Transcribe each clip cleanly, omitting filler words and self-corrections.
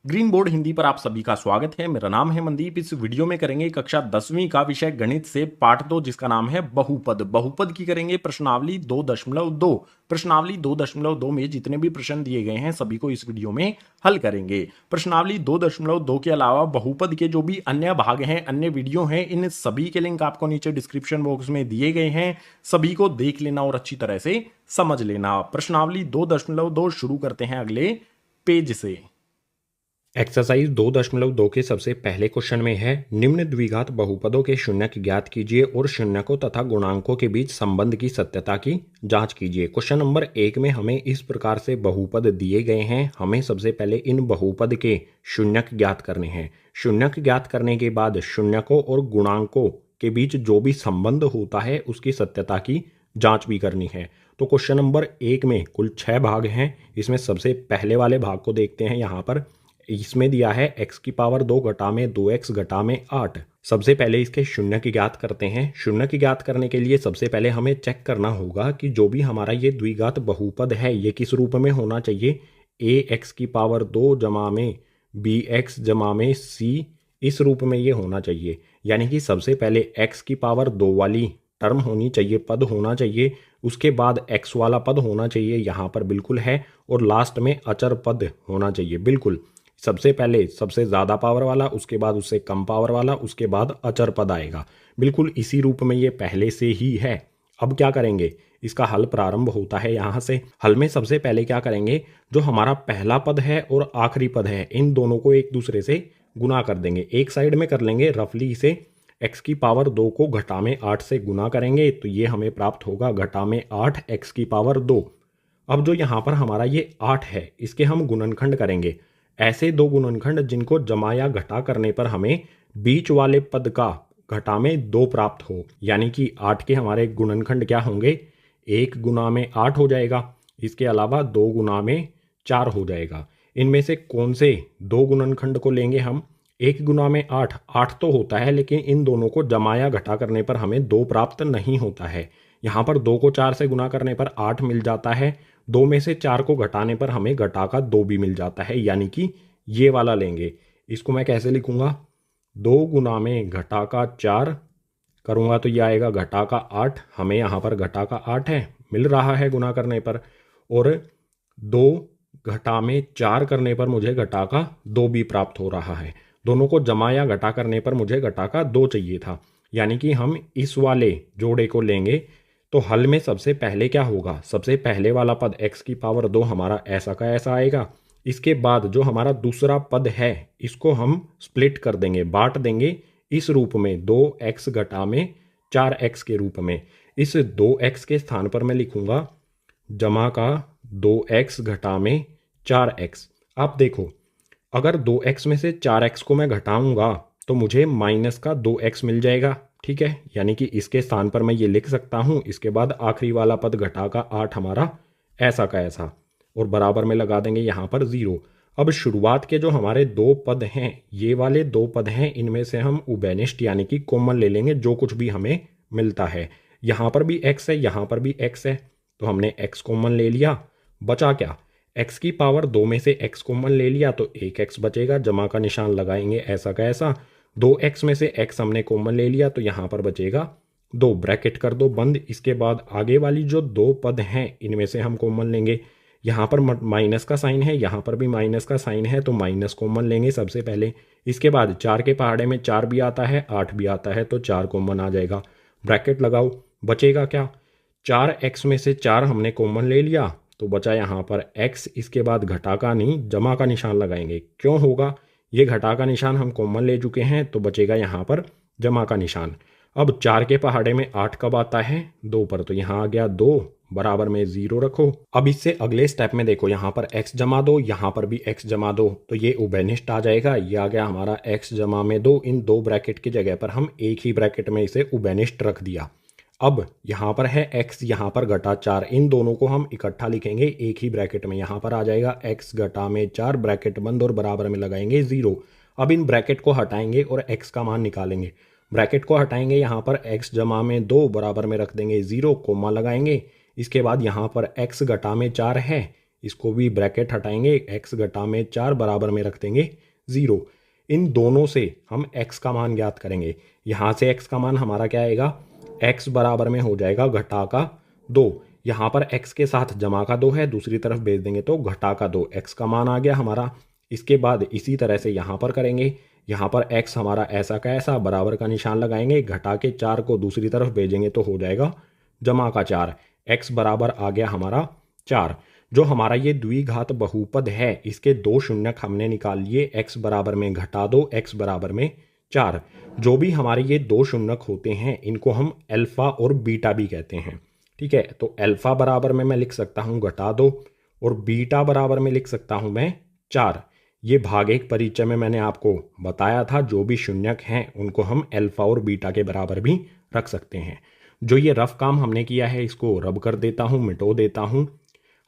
Green board Hindi पर आप सभी का स्वागत है। मेरा नाम है मनदीप। इस वीडियो में करेंगे कक्षा 10वीं का विषय गणित से पाठ 2 जिसका नाम है बहुपद। बहुपद की करेंगे प्रश्नावली 2.2। प्रश्नावली 2.2 में जितने भी प्रश्न दिए गए हैं सभी को इस वीडियो में हल करेंगे। प्रश्नावली 2.2 के अलावा बहुपद के जो भी अन्य भाग हैं, अन्य वीडियो हैं, इन सभी के लिंक आपको नीचे डिस्क्रिप्शन बॉक्स में दिए गए हैं। सभी को देख लेना और अच्छी तरह से समझ लेना। प्रश्नावली 2.2 शुरू करते हैं अगले पेज से। एक्सरसाइज 2.2 के सबसे पहले क्वेश्चन में है निम्न द्विघात बहुपदों के शून्यक ज्ञात कीजिए और शून्यकों तथा गुणांकों के बीच संबंध की सत्यता की जांच कीजिए। क्वेश्चन नंबर 1 में हमें इस प्रकार से बहुपद दिए गए हैं। हमें सबसे पहले इन बहुपद के शून्यक ज्ञात करने हैं। शून्यक ज्ञात करने के बाद शून्यकों और गुणांकों के बीच जो भी संबंध होता है उसकी सत्यता की जांच भी करनी है। तो क्वेश्चन नंबर 1 में कुल 6 भाग हैं। इसमें सबसे पहले वाले भाग को देखते हैं। यहाँ पर इसमें दिया है x की पावर 2 घटा में 2x घटा में 8। सबसे पहले इसके शून्य की ज्ञात करते हैं। शून्य की ज्ञात करने के लिए सबसे पहले हमें चेक करना होगा कि जो भी हमारा ये द्विघात बहुपद है ये किस रूप में होना चाहिए। ax की पावर 2 जमा में bx जमा में c, इस रूप में ये होना चाहिए। यानी कि सबसे पहले x की पावर 2 वाली टर्म होनी चाहिए, पद होना चाहिए। उसके बाद x वाला पद होना चाहिए, यहाँ पर बिल्कुल है। और लास्ट में अचर पद होना चाहिए, बिल्कुल। सबसे पहले सबसे ज़्यादा पावर वाला, उसके बाद उससे कम पावर वाला, उसके बाद अचर पद आएगा। बिल्कुल इसी रूप में ये पहले से ही है। अब क्या करेंगे, इसका हल प्रारंभ होता है यहाँ से। हल में सबसे पहले क्या करेंगे, जो हमारा पहला पद है और आखिरी पद है इन दोनों को एक दूसरे से गुना कर देंगे। एक साइड में कर लेंगे रफली इसे। x की पावर 2 को घटा में 8 से गुना करेंगे तो ये हमें प्राप्त होगा घटा में 8 x की पावर 2। अब जो यहाँ पर हमारा ये 8 है इसके हम गुणनखंड करेंगे। ऐसे दो गुणनखंड जिनको जमा या घटा करने पर हमें बीच वाले पद का घटा में 2 प्राप्त हो। यानी कि 8 के हमारे गुणनखंड क्या होंगे, 1 गुना में 8 हो जाएगा। इसके अलावा 2 गुना में 4 हो जाएगा। इनमें से कौन से दो गुणनखंड को लेंगे हम। 1 गुना में 8, 8 तो होता है लेकिन इन दोनों को जमा या घटा करने पर हमें 2 प्राप्त नहीं होता है। यहाँ पर 2 को 4 से गुना करने पर 8 मिल जाता है। 2 में से 4 को घटाने पर हमें घटा का 2 भी मिल जाता है, यानी कि ये वाला लेंगे। इसको मैं कैसे लिखूंगा, 2 गुना में घटा का 4 करूंगा तो ये आएगा घटा का 8। हमें यहाँ पर घटा का 8 है मिल रहा है गुना करने पर। और 2 घटा में 4 करने पर मुझे घटा का 2 भी प्राप्त हो रहा है। दोनों को जमा या घटा करने पर मुझे घटा का 2 चाहिए था। यानी कि हम इस वाले जोड़े को लेंगे। तो हल में सबसे पहले क्या होगा, सबसे पहले वाला पद x की पावर 2 हमारा ऐसा का ऐसा आएगा। इसके बाद जो हमारा दूसरा पद है इसको हम स्प्लिट कर देंगे, बांट देंगे इस रूप में 2x घटा में 4x के रूप में। इस 2x के स्थान पर मैं लिखूंगा जमा का 2x घटा में 4x। आप देखो, अगर 2x में से 4x को मैं घटाऊंगा तो मुझे माइनस का 2x मिल जाएगा, ठीक है। यानी कि इसके स्थान पर मैं ये लिख सकता हूँ। इसके बाद आखिरी वाला पद घटा का 8 हमारा ऐसा का ऐसा, और बराबर में लगा देंगे यहाँ पर 0। अब शुरुआत के जो हमारे दो पद हैं, ये वाले दो पद हैं, इनमें से हम उभयनिष्ठ यानी कि कॉमन ले लेंगे जो कुछ भी हमें मिलता है। यहाँ पर भी x है, यहाँ पर भी x है, तो हमने x कॉमन ले लिया। बचा क्या, x की पावर 2 में से x कॉमन ले लिया तो एक x बचेगा, जमा का निशान लगाएंगे ऐसा का ऐसा। 2x में से x हमने कॉमन ले लिया तो यहाँ पर बचेगा 2, ब्रैकेट कर दो बंद। इसके बाद आगे वाली जो दो पद हैं इनमें से हम कॉमन लेंगे। यहाँ पर माइनस का साइन है, यहाँ पर भी माइनस का साइन है, तो माइनस कॉमन लेंगे सबसे पहले। इसके बाद 4 के पहाड़े में 4 भी आता है, 8 भी आता है, तो 4 कॉमन आ जाएगा। ब्रैकेट लगाओ, बचेगा क्या, 4x में से 4 हमने कॉमन ले लिया तो बचा यहाँ पर x। इसके बाद घटा का नहीं जमा का निशान लगाएंगे। क्यों होगा, ये घटा का निशान हम कॉमन ले चुके हैं तो बचेगा यहाँ पर जमा का निशान। अब 4 के पहाड़े में 8 कब आता है, 2 पर, तो यहाँ आ गया 2, बराबर में 0 रखो। अब इससे अगले स्टेप में देखो, यहाँ पर x जमा दो, यहाँ पर भी x जमा दो, तो ये उभयनिष्ठ आ जाएगा। ये आ गया हमारा x जमा में 2। इन दो ब्रैकेट की जगह पर हम एक ही ब्रैकेट में इसे उभयनिष्ठ रख दिया। अब यहाँ पर है x, यहाँ पर घटा 4, इन दोनों को हम इकट्ठा लिखेंगे एक ही ब्रैकेट में। यहाँ पर आ जाएगा x घटा में 4, ब्रैकेट बंद, और बराबर में लगाएंगे 0। अब इन ब्रैकेट को हटाएंगे और x का मान निकालेंगे। ब्रैकेट को हटाएंगे, यहाँ पर x जमा में 2 बराबर में रख देंगे 0, कोमा लगाएंगे। इसके बाद यहाँ पर x घटा में 4 है, इसको भी ब्रैकेट हटाएंगे, x घटा में 4 बराबर में रख देंगे 0। इन दोनों से हम x का मान ज्ञात करेंगे। यहाँ से x का मान हमारा क्या आएगा, x बराबर में हो जाएगा घटा का 2। यहाँ पर x के साथ जमा का 2 है, दूसरी तरफ भेज देंगे तो घटा का 2, x का मान आ गया हमारा। इसके बाद इसी तरह से यहाँ पर करेंगे, यहाँ पर x हमारा ऐसा का ऐसा बराबर का निशान लगाएंगे, घटा के 4 को दूसरी तरफ भेजेंगे तो हो जाएगा जमा का 4, x बराबर आ गया हमारा 4। जो हमारा ये द्विघात बहुपद है इसके दो शून्यक हमने निकाल लिए, x बराबर में घटा 2, x बराबर में 4। जो भी हमारे ये दो शून्यक होते हैं इनको हम अल्फा और बीटा भी कहते हैं। ठीक है, तो अल्फा बराबर में मैं लिख सकता हूँ घटा 2 और बीटा बराबर में लिख सकता हूँ मैं 4। ये भाग एक परिचय में मैंने आपको बताया था, जो भी शून्यक हैं उनको हम अल्फा और बीटा के बराबर भी रख सकते हैं। जो ये रफ काम हमने किया है इसको रब कर देता हूँ, मिटो देता हूँ।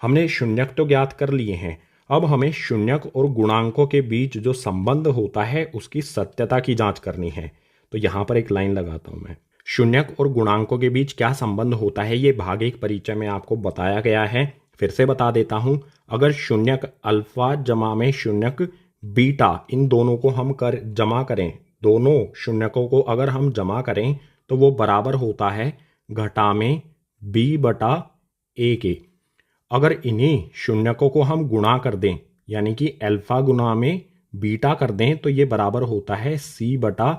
हमने शून्यक तो ज्ञात कर लिए हैं, अब हमें शून्यक और गुणांकों के बीच जो संबंध होता है उसकी सत्यता की जांच करनी है। तो यहाँ पर एक लाइन लगाता हूँ मैं, शून्यक और गुणांकों के बीच क्या संबंध होता है ये भाग एक परिचय में आपको बताया गया है, फिर से बता देता हूँ। अगर शून्यक अल्फा जमा में शून्यक बीटा, इन दोनों को हम जमा करें, दोनों शून्यकों को अगर हम जमा करें तो वो बराबर होता है घटा में b बटा a के। अगर इन्हीं शून्यकों को हम गुणा कर दें, यानी कि अल्फा गुना में बीटा कर दें, तो ये बराबर होता है c बटा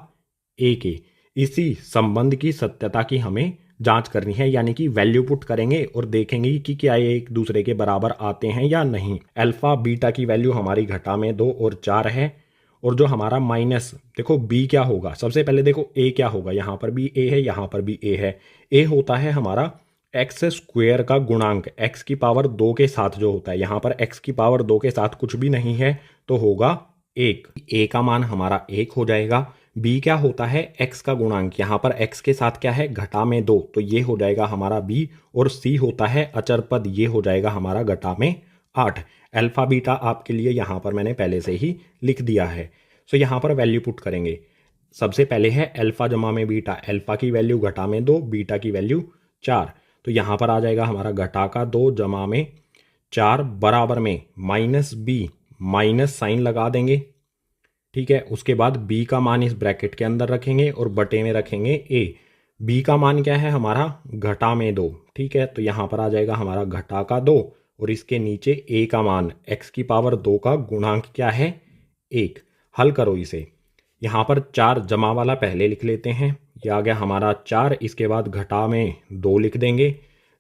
a के। इसी संबंध की सत्यता की हमें जांच करनी है, यानी कि वैल्यू पुट करेंगे और देखेंगे कि क्या ये एक दूसरे के बराबर आते हैं या नहीं। अल्फा बीटा की वैल्यू हमारी घटा में 2 और 4 है, और जो हमारा माइनस, देखो b क्या होगा, सबसे पहले देखो a क्या होगा, यहाँ पर भी a है, यहाँ पर भी a है। a होता है हमारा एक्स स्क्वेयर का गुणांक, x की पावर 2 के साथ जो होता है, यहाँ पर x की पावर 2 के साथ कुछ भी नहीं है तो होगा 1। a का मान हमारा 1 हो जाएगा। b क्या होता है, x का गुणांक, यहाँ पर x के साथ क्या है घटा में 2, तो ये हो जाएगा हमारा b। और c होता है अचर पद, ये हो जाएगा हमारा घटा में 8। अल्फा बीटा आपके लिए यहाँ पर मैंने पहले से ही लिख दिया है। सो यहाँ पर वैल्यू पुट करेंगे। सबसे पहले है अल्फा जमा में बीटा, अल्फा की वैल्यू घटा में 2, बीटा की वैल्यू 4, तो यहाँ पर आ जाएगा हमारा घटा का 2 जमा में 4 बराबर में माइनस b, माइनस साइन लगा देंगे। ठीक है, उसके बाद b का मान इस ब्रैकेट के अंदर रखेंगे और बटे में रखेंगे a। b का मान क्या है हमारा घटा में 2। ठीक है, तो यहाँ पर आ जाएगा हमारा घटा का 2 और इसके नीचे a का मान, x की पावर 2 का गुणांक क्या है 1। हल करो इसे, यहाँ पर 4 जमा वाला पहले लिख लेते हैं, ये आ गया हमारा 4। इसके बाद घटा में 2 लिख देंगे,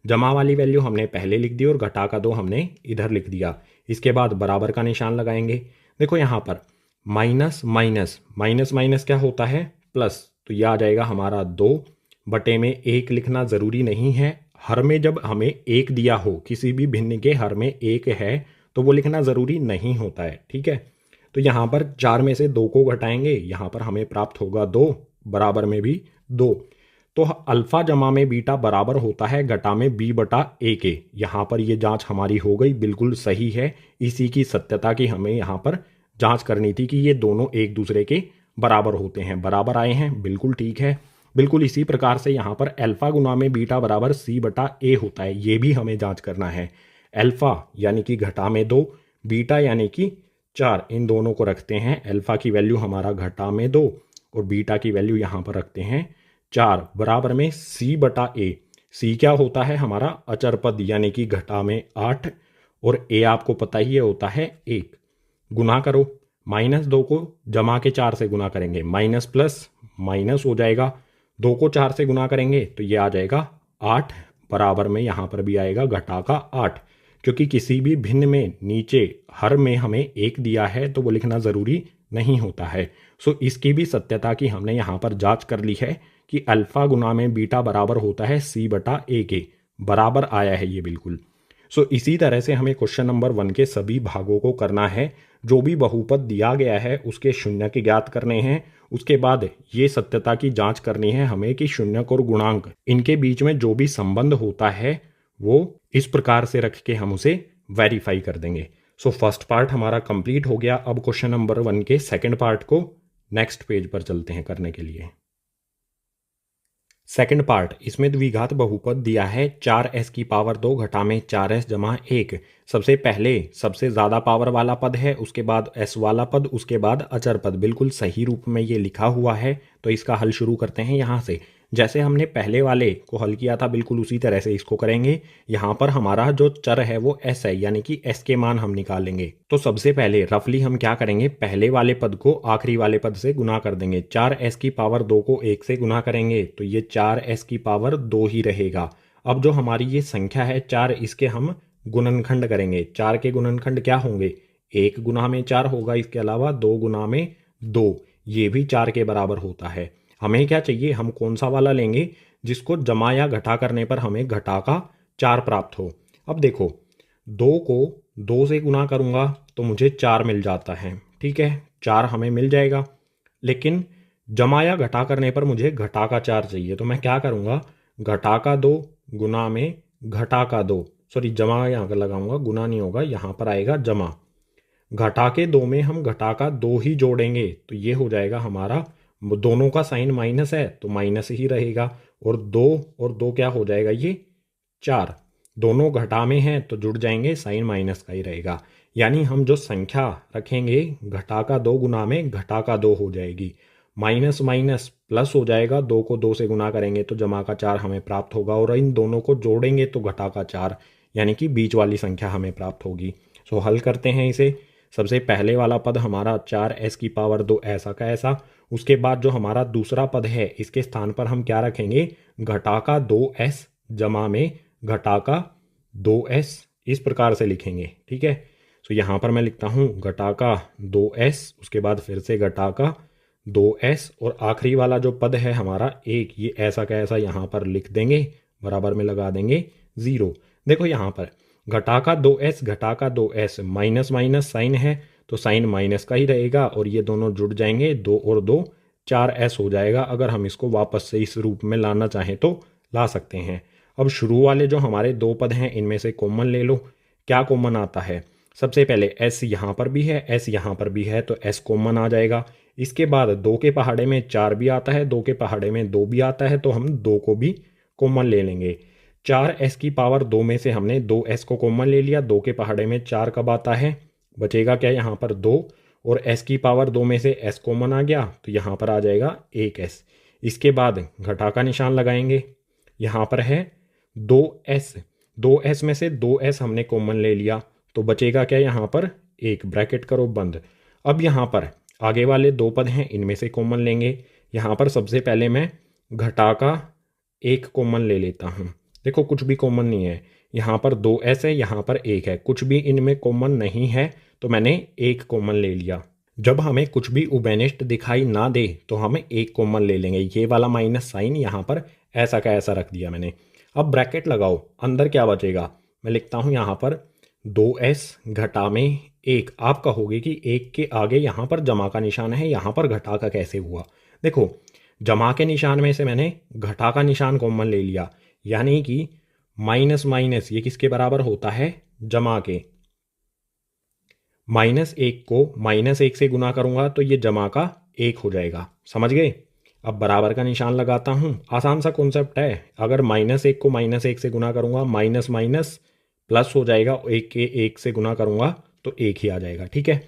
जमा वाली वैल्यू हमने पहले लिख दी और घटा का 2 हमने इधर लिख दिया। इसके बाद बराबर का निशान लगाएंगे। देखो यहाँ पर माइनस माइनस माइनस माइनस क्या होता है प्लस, तो यह आ जाएगा हमारा 2 बटे में 1। लिखना ज़रूरी नहीं है, हर में जब हमें 1 दिया हो, किसी भी भिन्न के हर में 1 है तो वो लिखना ज़रूरी नहीं होता है। ठीक है, तो यहाँ पर 4 में से 2 को घटाएंगे, यहाँ पर हमें प्राप्त होगा 2, बराबर में भी 2। तो अल्फा जमा में बीटा बराबर होता है घटा में b बटा a के। यहाँ पर ये जांच हमारी हो गई, बिल्कुल सही है। इसी की सत्यता की हमें यहाँ पर जांच करनी थी कि ये दोनों एक दूसरे के बराबर होते हैं, बराबर आए हैं, बिल्कुल ठीक है। बिल्कुल इसी प्रकार से यहाँ पर अल्फा गुना में बीटा बराबर c बटा a होता है, ये भी हमें जांच करना है। अल्फा यानी कि घटा में 2, बीटा यानी कि 4, इन दोनों को रखते हैं। अल्फा की वैल्यू हमारा घटा में 2 और बीटा की वैल्यू यहाँ पर रखते हैं 4, बराबर में c बटा a। c क्या होता है हमारा अचर पद, यानी कि घटा में 8, और a आपको पता ही है होता है 1। गुना करो, -2 को जमा के 4 से गुना करेंगे, माइनस प्लस माइनस हो जाएगा। 2 को 4 से गुना करेंगे तो ये आ जाएगा 8, बराबर में यहाँ पर भी आएगा घटा का 8। क्योंकि किसी भी भिन्न में नीचे हर में हमें 1 दिया है तो वो लिखना ज़रूरी नहीं होता है। सो इसकी भी सत्यता की हमने यहाँ पर जांच कर ली है कि अल्फा गुना में बीटा बराबर होता है c बटा a के, बराबर आया है ये बिल्कुल। सो इसी तरह से हमें क्वेश्चन नंबर 1 के सभी भागों को करना है। जो भी बहुपद दिया गया है उसके शून्यक ज्ञात करने हैं, उसके बाद ये सत्यता की जांच करनी है हमें कि शून्यक और गुणांक इनके बीच में जो भी संबंध होता है वो इस प्रकार से रख के हम उसे वेरीफाई कर देंगे। सो फर्स्ट पार्ट हमारा कंप्लीट हो गया। अब क्वेश्चन नंबर 1 के सेकंड पार्ट को नेक्स्ट पेज पर चलते हैं करने के लिए। सेकंड पार्ट, इसमें द्विघात बहुपद दिया है 4s की पावर 2 घटा में 4s जमा 1। सबसे पहले सबसे ज़्यादा पावर वाला पद है, उसके बाद s वाला पद, उसके बाद अचर पद। बिल्कुल सही रूप में ये लिखा हुआ है। तो इसका हल शुरू करते हैं यहाँ से। जैसे हमने पहले वाले को हल किया था बिल्कुल उसी तरह से इसको करेंगे। यहाँ पर हमारा जो चर है वो s है, यानी कि s के मान हम निकालेंगे। तो सबसे पहले रफली हम क्या करेंगे, पहले वाले पद को आखिरी वाले पद से गुना कर देंगे। 4s की पावर 2 को 1 से गुना करेंगे तो ये 4s की पावर 2 ही रहेगा। अब जो हमारी ये संख्या है 4, इसके हम गुणनखंड करेंगे। 4 के गुणनखंड क्या होंगे, 1 गुना में 4 होगा, इसके अलावा 2 गुना में 2, ये भी 4 के बराबर होता है। हमें क्या चाहिए, हम कौन सा वाला लेंगे जिसको जमा या घटा करने पर हमें घटा का 4 प्राप्त हो। अब देखो, 2 को 2 से गुना करूंगा तो मुझे 4 मिल जाता है, ठीक है, 4 हमें मिल जाएगा। लेकिन जमा या घटा करने पर मुझे घटा का 4 चाहिए, तो मैं क्या करूंगा, घटा का 2 गुना में घटा का 2, सॉरी जमा यहाँ पर लगाऊंगा, गुना नहीं होगा, यहाँ पर आएगा जमा। घटा के 2 में हम घटा का 2 ही जोड़ेंगे तो ये हो जाएगा हमारा, दोनों का साइन माइनस है तो माइनस ही रहेगा, और 2 और 2 क्या हो जाएगा, ये 4। दोनों घटा में हैं तो जुड़ जाएंगे, साइन माइनस का ही रहेगा। यानी हम जो संख्या रखेंगे घटा का 2 गुना में घटा का 2 हो जाएगी, माइनस माइनस प्लस हो जाएगा, 2 को 2 से गुना करेंगे तो जमा का 4 हमें प्राप्त होगा, और इन दोनों को जोड़ेंगे तो घटा का 4, यानी कि बीच वाली संख्या हमें प्राप्त होगी। सो हल करते हैं इसे। सबसे पहले वाला पद हमारा 4s की पावर 2 ऐसा का ऐसा। उसके बाद जो हमारा दूसरा पद है इसके स्थान पर हम क्या रखेंगे, घटा का 2s जमा में घटा का 2s, इस प्रकार से लिखेंगे, ठीक है। तो यहाँ पर मैं लिखता हूँ घटा का 2s, उसके बाद फिर से घटा का 2s, और आखिरी वाला जो पद है हमारा 1, ये ऐसा का ऐसा यहाँ पर लिख देंगे, बराबर में लगा देंगे 0। देखो यहाँ पर घटा का 2s घटा का 2s, माइनस माइनस साइन है तो साइन माइनस का ही रहेगा, और ये दोनों जुड़ जाएंगे, 2 और 2 4s हो जाएगा। अगर हम इसको वापस से इस रूप में लाना चाहें तो ला सकते हैं। अब शुरू वाले जो हमारे 2 पद हैं इनमें से कॉमन ले लो। क्या कॉमन आता है, सबसे पहले s यहाँ पर भी है, s यहाँ पर भी है, तो s कॉमन आ जाएगा। इसके बाद 2 के पहाड़े में 4 भी आता है, 2 के पहाड़े में 2 भी आता है, तो हम 2 को भी कॉमन ले लेंगे। 4s की पावर 2 में से हमने 2s को कॉमन ले लिया, 2 के पहाड़े में 4 कब आता है, बचेगा क्या यहाँ पर 2, और s की पावर 2 में से s कॉमन आ गया तो यहाँ पर आ जाएगा 1s। इसके बाद घटा का निशान लगाएंगे, यहाँ पर है 2s, 2s में से 2s हमने कॉमन ले लिया तो बचेगा क्या यहाँ पर 1, ब्रैकेट करो बंद। अब यहाँ पर आगे वाले 2 पद हैं इनमें से कॉमन लेंगे। यहाँ पर सबसे पहले मैं घटा का 1 कॉमन ले लेता हूँ। देखो कुछ भी कॉमन नहीं है, यहाँ पर 2s है, यहाँ पर 1 है, कुछ भी इनमें कॉमन नहीं है तो मैंने 1 कॉमन ले लिया। जब हमें कुछ भी उभयनिष्ठ दिखाई ना दे तो हम 1 कॉमन ले लेंगे। ये वाला माइनस साइन यहाँ पर ऐसा का ऐसा रख दिया मैंने। अब ब्रैकेट लगाओ, अंदर क्या बचेगा, मैं लिखता हूँ यहाँ पर 2s घटा में 1। आप कहोगे कि 1 के आगे यहाँ पर जमा का निशान है, यहाँ पर घटा का कैसे हुआ। देखो जमा के निशान में से मैंने घटा का निशान कॉमन ले लिया, यानी कि माइनस माइनस ये किसके बराबर होता है, जमा के। -1 को -1 से गुना करूंगा तो ये जमा का 1 हो जाएगा, समझ गए। अब बराबर का निशान लगाता हूं, आसान सा कॉन्सेप्ट है। अगर -1 को -1 से गुना करूंगा, माइनस माइनस प्लस हो जाएगा, 1 के 1 से गुना करूंगा तो 1 ही आ जाएगा, ठीक है।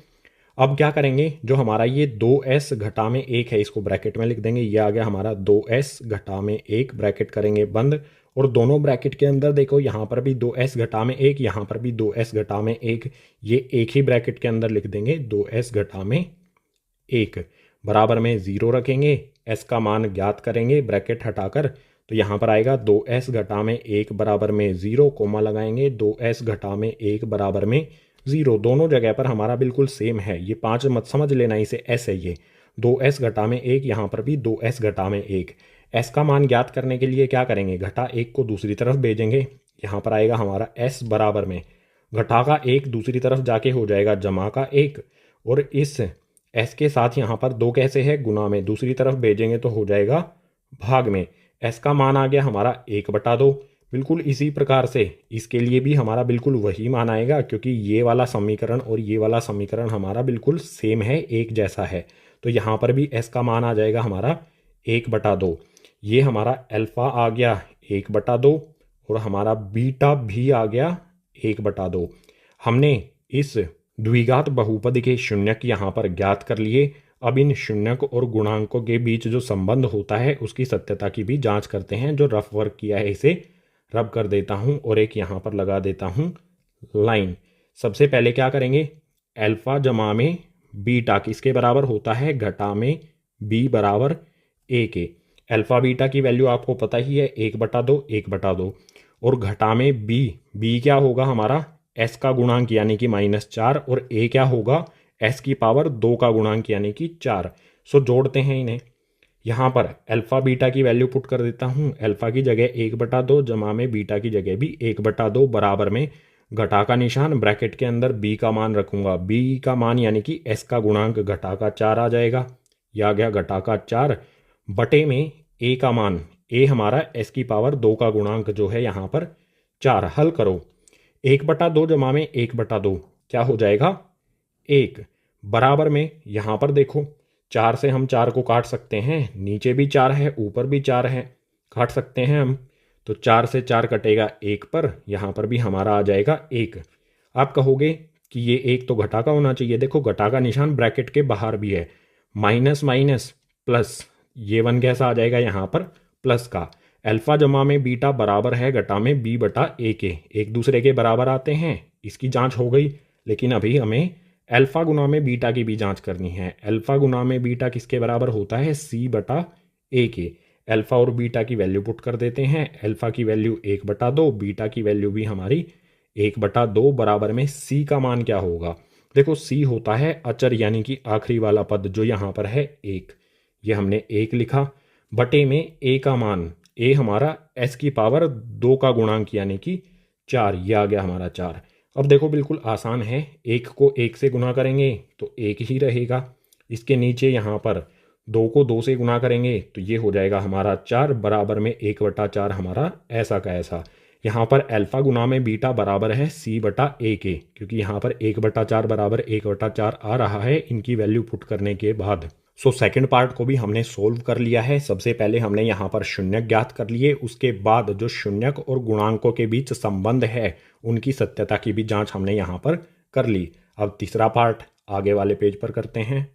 अब क्या करेंगे, जो हमारा ये 2s घटा में 1 है इसको ब्रैकेट में लिख देंगे, ये आ गया हमारा 2s घटा में 1, ब्रैकेट करेंगे बंद। और दोनों ब्रैकेट के अंदर देखो यहाँ पर भी 2s घटा में 1, यहाँ पर भी 2s घटा में 1, ये एक ही ब्रैकेट के अंदर लिख देंगे 2s घटा में 1, बराबर में 0 रखेंगे, s का मान ज्ञात करेंगे ब्रैकेट हटाकर, तो यहाँ पर आएगा 2s घटा में 1 बराबर में 0, कोमा लगाएंगे 2s घटा में 1 बराबर में 0। दोनों जगह पर हमारा बिल्कुल सेम है, ये 5 मत समझ लेना, इसे s है ये 2s घटा में 1, यहाँ पर भी 2s घटा में 1। s का मान ज्ञात करने के लिए क्या करेंगे, घटा 1 को दूसरी तरफ भेजेंगे, यहाँ पर आएगा हमारा s बराबर में घटा का 1 दूसरी तरफ जाके हो जाएगा जमा का 1, और इस s के साथ यहाँ पर 2 कैसे है, गुना में, दूसरी तरफ भेजेंगे तो हो जाएगा भाग में। s का मान आ गया हमारा 1/2। बिल्कुल इसी प्रकार से इसके लिए भी हमारा बिल्कुल वही मान आएगा, क्योंकि ये वाला समीकरण और ये वाला समीकरण हमारा बिल्कुल सेम है, एक जैसा है, तो यहाँ पर भी s का मान आ जाएगा हमारा 1/2। ये हमारा अल्फ़ा आ गया 1/2 और हमारा बीटा भी आ गया 1/2। हमने इस द्विघात बहुपद के शून्यक यहाँ पर ज्ञात कर लिए। अब इन शून्यक और गुणांकों के बीच जो संबंध होता है उसकी सत्यता की भी जांच करते हैं। जो रफ वर्क किया है इसे रब कर देता हूँ और एक यहाँ पर लगा देता हूँ लाइन। सबसे पहले क्या करेंगे, अल्फ़ा जमा में बीटा किसके बराबर होता है, घटा में बी बराबर ए के। अल्फ़ा बीटा की वैल्यू आपको पता ही है 1/2 1/2 और घटा में बी क्या होगा हमारा एस का गुणांक यानी कि -4 और ए क्या होगा एस की पावर 2 का गुणांक यानी कि 4। सो जोड़ते हैं इन्हें। यहाँ पर अल्फ़ा बीटा की वैल्यू पुट कर देता हूँ। अल्फ़ा की जगह 1/2 जमा में बीटा की जगह भी 1/2 बराबर में घटा का निशान, ब्रैकेट के अंदर बी का मान रखूंगा। बी का मान यानी कि एस का गुणांक घटा का 4 आ जाएगा। यह आ गया घटा का 4 बटे में ए का मान, ए हमारा एस की पावर 2 का गुणांक जो है यहाँ पर 4। हल करो, 1/2 जमा में 1/2 क्या हो जाएगा 1 बराबर में यहाँ पर देखो 4 से हम 4 को काट सकते हैं, नीचे भी 4 है ऊपर भी 4 है, काट सकते हैं हम। तो 4 से 4 कटेगा 1 पर, यहाँ पर भी हमारा आ जाएगा 1। आप कहोगे कि ये 1 तो घटा का होना चाहिए। देखो घटा का निशान ब्रैकेट के बाहर भी है, माइनस माइनस प्लस, ये 1 कैसा आ जाएगा यहाँ पर प्लस का। अल्फा जमा में बीटा बराबर है घटा में बी बटा ए के, एक दूसरे के बराबर आते हैं। इसकी जांच हो गई, लेकिन अभी हमें अल्फा गुना में बीटा की भी जांच करनी है। अल्फा गुना में बीटा किसके बराबर होता है सी बटा ए के। अल्फा और बीटा की वैल्यू पुट कर देते हैं। अल्फा की वैल्यू 1/2, बीटा की वैल्यू भी हमारी 1/2 बराबर में सी का मान क्या होगा। देखो सी होता है अचर यानी कि आखिरी वाला पद जो यहाँ पर है 1, ये हमने 1 लिखा बटे में ए का मान, ए हमारा एस की पावर 2 का गुणांक यानी कि 4, ये आ गया हमारा 4। अब देखो बिल्कुल आसान है, 1 को 1 से गुना करेंगे तो 1 ही रहेगा। इसके नीचे यहाँ पर 2 को 2 से गुना करेंगे तो ये हो जाएगा हमारा 4 बराबर में 1/4 हमारा ऐसा का ऐसा। यहाँ पर अल्फा गुना में बीटा बराबर है सी बटा ए के, क्योंकि यहाँ पर 1/4 बराबर 1/4 आ रहा है इनकी वैल्यू पुट करने के बाद। सो सेकंड पार्ट को भी हमने सोल्व कर लिया है। सबसे पहले हमने यहाँ पर शून्यक ज्ञात कर लिए, उसके बाद जो शून्यक और गुणांकों के बीच संबंध है उनकी सत्यता की भी जांच हमने यहाँ पर कर ली। अब तीसरा पार्ट आगे वाले पेज पर करते हैं।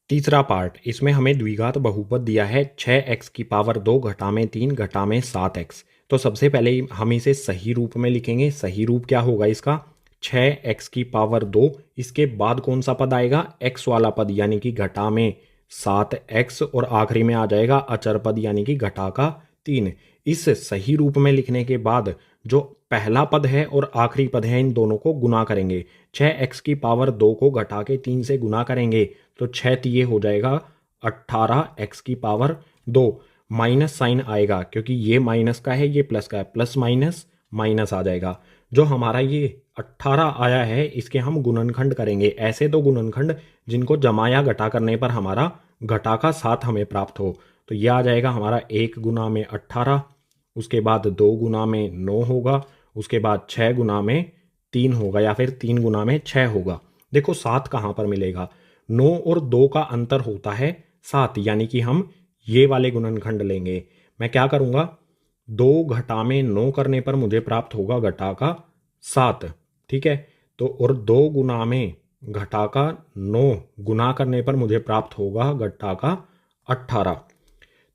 तीसरा पार्ट, इसमें हमें द्विघात बहुपद दिया है 6x की पावर 2 घटा में 3 घटा में 7x। तो सबसे पहले हम इसे सही रूप में लिखेंगे। सही रूप क्या होगा इसका, 6x की पावर 2, इसके बाद कौन सा पद आएगा x वाला पद यानी कि घटा में 7x और आखिरी में आ जाएगा अचर पद यानी कि घटा का 3। इस सही रूप में लिखने के बाद जो पहला पद है और आखिरी पद है इन दोनों को गुना करेंगे। 6x की पावर 2 को घटा के 3 से गुना करेंगे तो 6 तिये हो जाएगा 18x की पावर 2। माइनस साइन आएगा क्योंकि ये माइनस का है ये प्लस का है, प्लस माइनस माइनस आ जाएगा। जो हमारा ये 18 आया है इसके हम गुणनखंड करेंगे। ऐसे दो गुणनखंड जिनको जमा या घटा करने पर हमारा घटा का 7 हमें प्राप्त हो। तो ये आ जाएगा हमारा 1 गुना में 18, उसके बाद 2 गुना में 9 होगा, उसके बाद 6 गुना में 3 होगा या फिर 3 गुना में 6 होगा। देखो 7 कहाँ पर मिलेगा, 9 और 2 का अंतर होता है 7, यानी कि हम ये वाले गुणनखंड लेंगे। मैं क्या करूँगा, 2 घटा में 9 करने पर मुझे प्राप्त होगा घटा का 7, ठीक है। तो और 2 गुना में घटा का 9 गुना करने पर मुझे प्राप्त होगा घटा का 18।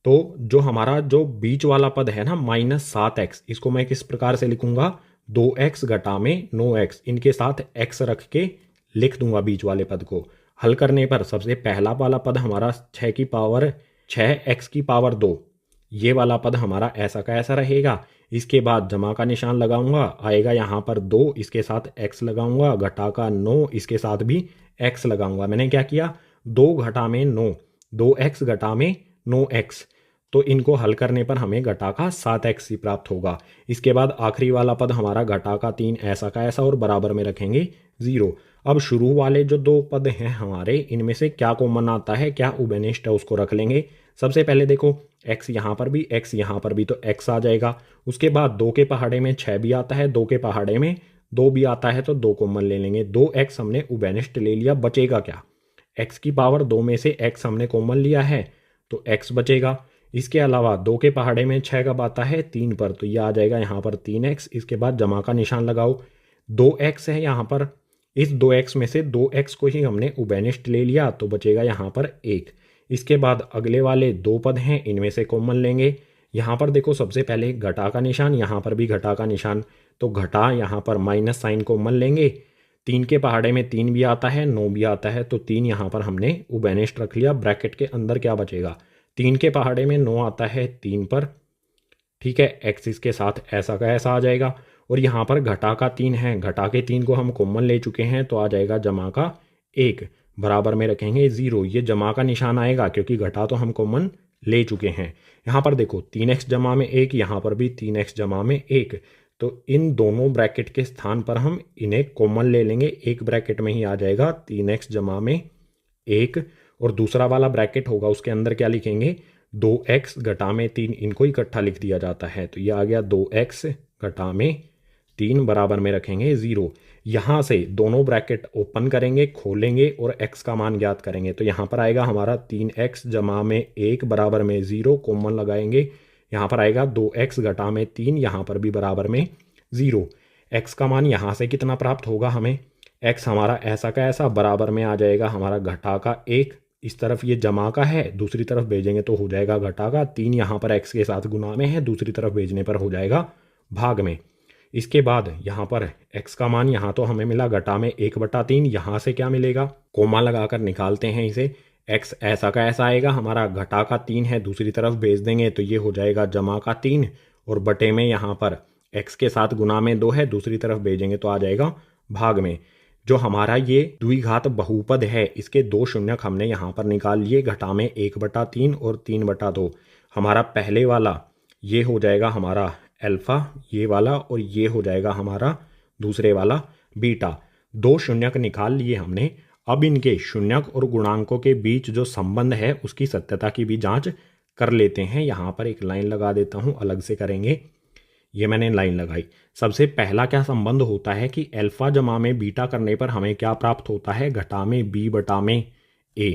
तो जो हमारा जो बीच वाला पद है ना -7x, इसको मैं किस प्रकार से लिखूंगा, 2x घटा में 9x, इनके साथ x रख के लिख दूंगा बीच वाले पद को। हल करने पर सबसे पहला वाला पद हमारा 6x की पावर 2, ये वाला पद हमारा ऐसा का ऐसा रहेगा। इसके बाद जमा का निशान लगाऊंगा, आएगा यहाँ पर 2, इसके साथ x लगाऊंगा, घटा का 9, इसके साथ भी x लगाऊंगा। मैंने क्या किया, 2 घटा में 9, 2x घटा में 9x, तो इनको हल करने पर हमें घटा का 7x ही प्राप्त होगा। इसके बाद आखिरी वाला पद हमारा घटा का 3 ऐसा का ऐसा और बराबर में रखेंगे 0। अब शुरू वाले जो 2 पद हैं हमारे, इनमें से क्या कॉमन आता है, क्या उभयनिष्ठ है, उसको रख लेंगे। सबसे पहले देखो x यहाँ पर भी, x यहाँ पर भी, तो x आ जाएगा। उसके बाद 2 के पहाड़े में 6 भी आता है, 2 के पहाड़े में 2 भी आता है, तो 2 कॉमन ले लेंगे। 2x हमने उभयनिष्ठ ले लिया, बचेगा क्या, x की पावर 2 में से x हमने कॉमन लिया है, तो x बचेगा। इसके अलावा 2 के पहाड़े में 6 कब आता है? 3 पर, तो ये आ जाएगा यहाँ पर 3x। इसके बाद जमा का निशान लगाओ, 2x है यहाँ पर, इस 2x में से 2x को ही हमने उभयनिष्ठ ले लिया तो बचेगा यहाँ पर 1। इसके बाद अगले वाले 2 पद हैं, इनमें से कॉमन लेंगे। यहाँ पर देखो सबसे पहले घटा का निशान, यहाँ पर भी घटा का निशान, तो घटा यहाँ पर माइनस साइन कॉमन लेंगे। 3 के पहाड़े में 3 भी आता है, 9 भी आता है, तो 3 यहाँ पर हमने उभयनिष्ठ रख लिया। ब्रैकेट के अंदर क्या बचेगा? 3 के पहाड़े में 9 आता है 3 पर, ठीक है, एक्स इसके साथ ऐसा का ऐसा आ जाएगा। और यहाँ पर घटा का 3 है, घटा के 3 को हम कॉमन ले चुके हैं तो आ जाएगा जमा का 1, बराबर में रखेंगे 0। ये जमा का निशान आएगा क्योंकि घटा तो हम कॉमन ले चुके हैं। यहाँ पर देखो 3x जमा में 1, यहाँ पर भी 3x जमा में 1, तो इन दोनों ब्रैकेट के स्थान पर हम इन्हें कॉमन ले लेंगे। एक ब्रैकेट में ही आ जाएगा 3x जमा में 1, और दूसरा वाला ब्रैकेट होगा उसके अंदर क्या लिखेंगे? 2x घटा में 3, इनको इकट्ठा लिख दिया जाता है, तो ये आ गया 2x घटा में 3, बराबर में रखेंगे 0। यहाँ से दोनों ब्रैकेट ओपन करेंगे, खोलेंगे और x का मान ज्ञात करेंगे, तो यहाँ पर आएगा हमारा 3x जमा में 1 बराबर में 0, कॉमन लगाएंगे। यहाँ पर आएगा 2x घटा में 3, यहाँ पर भी बराबर में 0। x का मान यहाँ से कितना प्राप्त होगा हमें? x हमारा ऐसा का ऐसा बराबर में आ जाएगा हमारा घटा का 1। इस तरफ ये जमा का है, दूसरी तरफ भेजेंगे तो हो जाएगा घटा का 3, यहाँ पर x के साथ गुना में है, दूसरी तरफ भेजने पर हो जाएगा भाग में। इसके बाद यहाँ पर x का मान यहाँ तो हमें मिला घटा में 1/3, यहाँ से क्या मिलेगा? कोमा लगाकर निकालते हैं इसे। x ऐसा का ऐसा आएगा, हमारा घटा का 3 है, दूसरी तरफ भेज देंगे तो ये हो जाएगा जमा का 3, और बटे में यहाँ पर x के साथ गुना में 2 है, दूसरी तरफ भेजेंगे तो आ जाएगा भाग में। जो हमारा ये द्विघात बहुपद है इसके 2 शून्यक हमने यहाँ पर निकाल लिए, घटा में 1/3 और 3/2। हमारा पहले वाला ये हो जाएगा हमारा अल्फा, ये वाला, और ये हो जाएगा हमारा दूसरे वाला बीटा। 2 शून्यक निकाल लिए हमने। अब इनके शून्यक और गुणांकों के बीच जो संबंध है उसकी सत्यता की भी जांच कर लेते हैं। यहाँ पर एक लाइन लगा देता हूँ, अलग से करेंगे। ये मैंने लाइन लगाई। सबसे पहला क्या संबंध होता है कि अल्फा जमा में बीटा करने पर हमें क्या प्राप्त होता है? घटा में b बटा में a।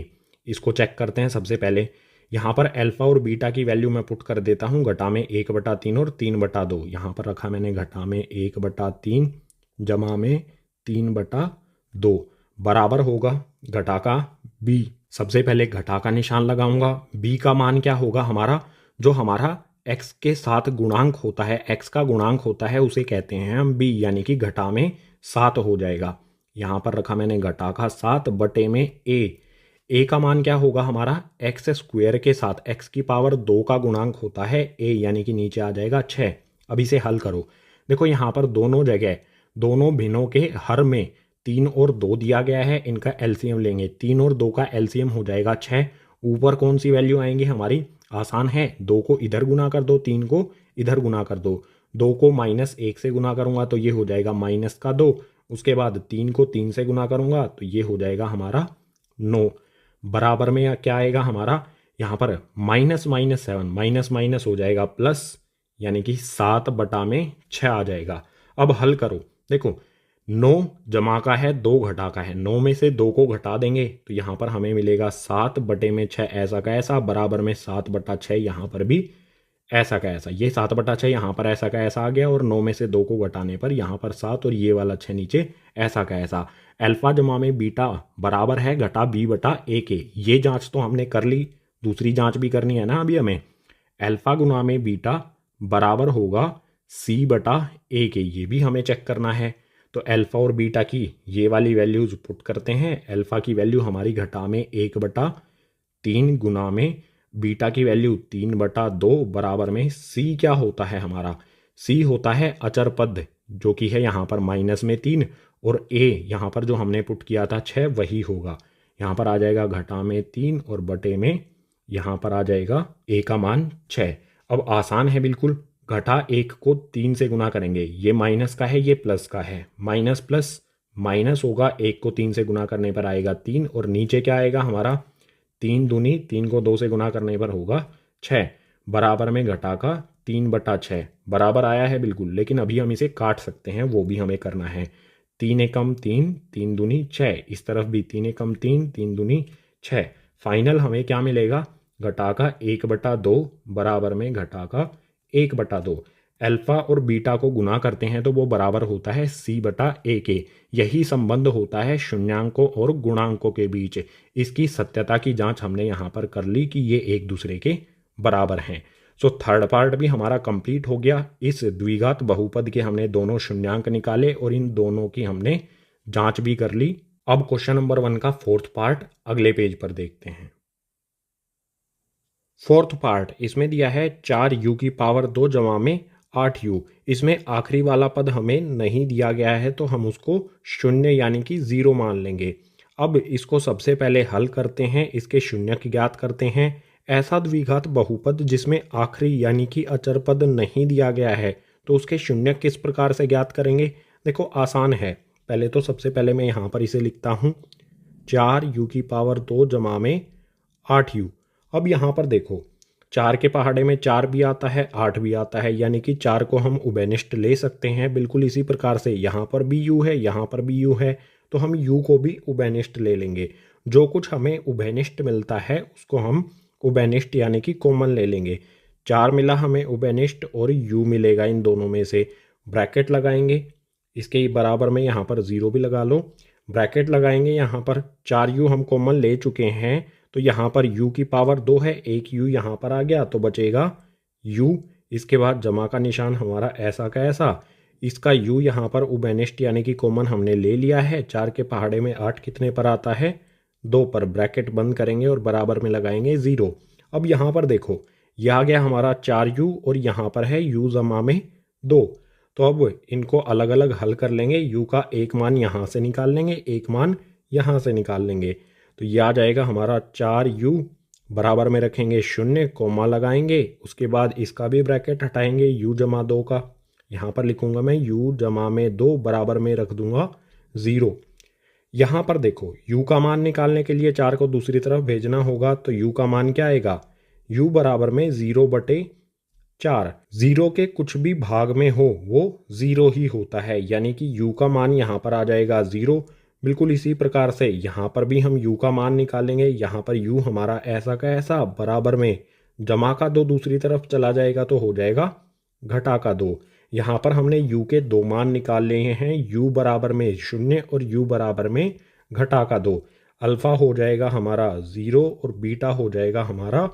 इसको चेक करते हैं। सबसे पहले यहाँ पर अल्फा और बीटा की वैल्यू मैं पुट कर देता हूँ, घटा में 1/3 और 3/2। यहाँ पर रखा मैंने घटा में 1/3 जमा में 3/2, बराबर होगा घटा का b। सबसे पहले घटा का निशान लगाऊंगा। b का मान क्या होगा हमारा? जो हमारा x के साथ गुणांक होता है, x का गुणांक होता है, उसे कहते हैं हम b, यानी कि घटा में 7 हो जाएगा। यहाँ पर रखा मैंने घटा का 7 बटे में a का मान क्या होगा हमारा? x स्क्वायर के साथ x की पावर 2 का गुणांक होता है a, यानी कि नीचे आ जाएगा 6। अब इसे हल करो। देखो यहाँ पर दोनों जगह, दोनों भिन्नों के हर में 3 और 2 दिया गया है, इनका एलसीएम लेंगे। 3 और 2 का एलसीएम हो जाएगा 6। ऊपर कौन सी वैल्यू आएंगी हमारी? आसान है, 2 को इधर गुना कर दो, 3 को इधर गुना कर दो। 2 को -1 से गुना करूंगा तो ये हो जाएगा -2। उसके बाद 3 को 3 से गुना करूंगा तो ये हो जाएगा हमारा 9। बराबर में क्या आएगा हमारा? यहाँ पर -7, माइनस माइनस हो जाएगा प्लस, यानी कि 7 बटा में 6 आ जाएगा। अब हल करो। देखो 9 जमा का है, 2 घटा का है, 9 में से 2 को घटा देंगे तो यहाँ पर हमें मिलेगा 7 बटे में 6 ऐसा का ऐसा, बराबर में 7/6 यहाँ पर भी ऐसा का ऐसा। ये 7/6 यहाँ पर ऐसा का ऐसा आ गया, और 9 में से 2 को घटाने पर यहाँ पर 7 और ये वाला 6 नीचे ऐसा का ऐसा। अल्फा जमा में बीटा बराबर है घटा b/a के। ये जांच तो हमने कर ली, दूसरी जांच भी करनी है ना अभी हमें। अल्फा गुना में बीटा बराबर होगा c/a के, ये भी हमें चेक करना है। तो अल्फा और बीटा की ये वाली वैल्यूज पुट करते हैं। अल्फा की वैल्यू हमारी घटा में 1/3 गुना में बीटा की वैल्यू 3/2, बराबर में c क्या होता है हमारा? c होता है अचर पद, जो कि है यहाँ पर -3, और a यहाँ पर जो हमने पुट किया था 6 वही होगा। यहाँ पर आ जाएगा घटा में 3 और बटे में यहाँ पर आ जाएगा a का मान 6। अब आसान है बिल्कुल, घटा 1 को 3 से गुना करेंगे। ये माइनस का है, ये प्लस का है, माइनस प्लस माइनस होगा। 1 को 3 से गुना करने पर आएगा 3, और नीचे क्या आएगा हमारा? 3 दूनी, 3 को 2 से गुना करने पर होगा 6, बराबर में घटा का 3/6 बराबर आया है बिल्कुल। लेकिन अभी हम इसे काट सकते हैं, वो भी हमें करना है। 3 एकम 3, 3 दूनी 6, इस तरफ भी 3 एकम 3, 3 दूनी 6। फाइनल हमें क्या मिलेगा? घटा का 1/2 बराबर में घटा का 1/2। अल्फा और बीटा को गुना करते हैं तो वो बराबर होता है c/a के। यही संबंध होता है शून्यांकों और गुणांकों के बीच। इसकी सत्यता की जांच हमने यहाँ पर कर ली कि ये एक दूसरे के बराबर हैं। सो थर्ड पार्ट भी हमारा कंप्लीट हो गया। इस द्विघात बहुपद के हमने दोनों शून्यांक निकाले और इन दोनों की हमने जांच भी कर ली। अब क्वेश्चन नंबर 1 का फोर्थ पार्ट अगले पेज पर देखते हैं। फोर्थ पार्ट इसमें दिया है 4u² जमा में 8u। इसमें आखिरी वाला पद हमें नहीं दिया गया है तो हम उसको शून्य यानी कि 0 मान लेंगे। अब इसको सबसे पहले हल करते हैं, इसके शून्यक ज्ञात करते हैं। ऐसा द्विघात बहुपद जिसमें आखिरी यानी कि अचर पद नहीं दिया गया है तो उसके शून्यक किस प्रकार से ज्ञात करेंगे? देखो आसान है। पहले तो सबसे पहले मैं यहाँ पर इसे लिखता हूँ 4u² जमा में 8u। अब यहाँ पर देखो 4 के पहाड़े में 4 भी आता है 8 भी आता है, यानी कि 4 को हम उभयनिष्ठ ले सकते हैं। बिल्कुल इसी प्रकार से यहाँ पर भी u है, यहाँ पर भी u है, तो हम u को भी उभयनिष्ठ ले लेंगे। जो कुछ हमें उभयनिष्ठ मिलता है उसको हम उभयनिष्ठ यानी कि कॉमन ले लेंगे। 4 मिला हमें उभयनिष्ठ और u मिलेगा इन दोनों में से। ब्रैकेट लगाएंगे, इसके बराबर में यहाँ पर 0 भी लगा लो। ब्रैकेट लगाएंगे, यहाँ पर 4u हम कॉमन ले चुके हैं तो यहाँ पर u² है, एक u यहाँ पर आ गया तो बचेगा u। इसके बाद जमा का निशान हमारा ऐसा का ऐसा, इसका u यहाँ पर उभयनिष्ठ यानी कि कॉमन हमने ले लिया है। 4 के पहाड़े में 8 कितने पर आता है? 2 पर। ब्रैकेट बंद करेंगे और बराबर में लगाएंगे 0। अब यहाँ पर देखो यह आ गया हमारा 4u और यहाँ पर है u जमा में 2। तो अब इनको अलग अलग हल कर लेंगे। u का एक मान यहाँ से निकाल लेंगे, एक मान यहाँ से निकाल लेंगे, तो यह आ जाएगा हमारा 4u। बराबर में रखेंगे 0, कोमा लगाएंगे, उसके बाद इसका भी ब्रैकेट हटाएंगे u जमा 2 का। यहाँ पर लिखूंगा मैं u जमा में 2, बराबर में रख दूंगा 0। यहाँ पर देखो u का मान निकालने के लिए 4 को दूसरी तरफ भेजना होगा तो u का मान क्या आएगा? u बराबर में 0/4। 0 के कुछ भी भाग में हो वो 0 ही होता है, यानी कि u का मान यहाँ पर आ जाएगा 0। बिल्कुल इसी प्रकार से यहाँ पर भी हम u का मान निकालेंगे। यहाँ पर u हमारा ऐसा का ऐसा, बराबर में जमा का 2 दूसरी तरफ चला जाएगा तो हो जाएगा घटा का 2। यहाँ पर हमने u के 2 मान निकाल लिए हैं, u बराबर में 0 और u बराबर में घटा का 2। अल्फा हो जाएगा हमारा 0 और बीटा हो जाएगा हमारा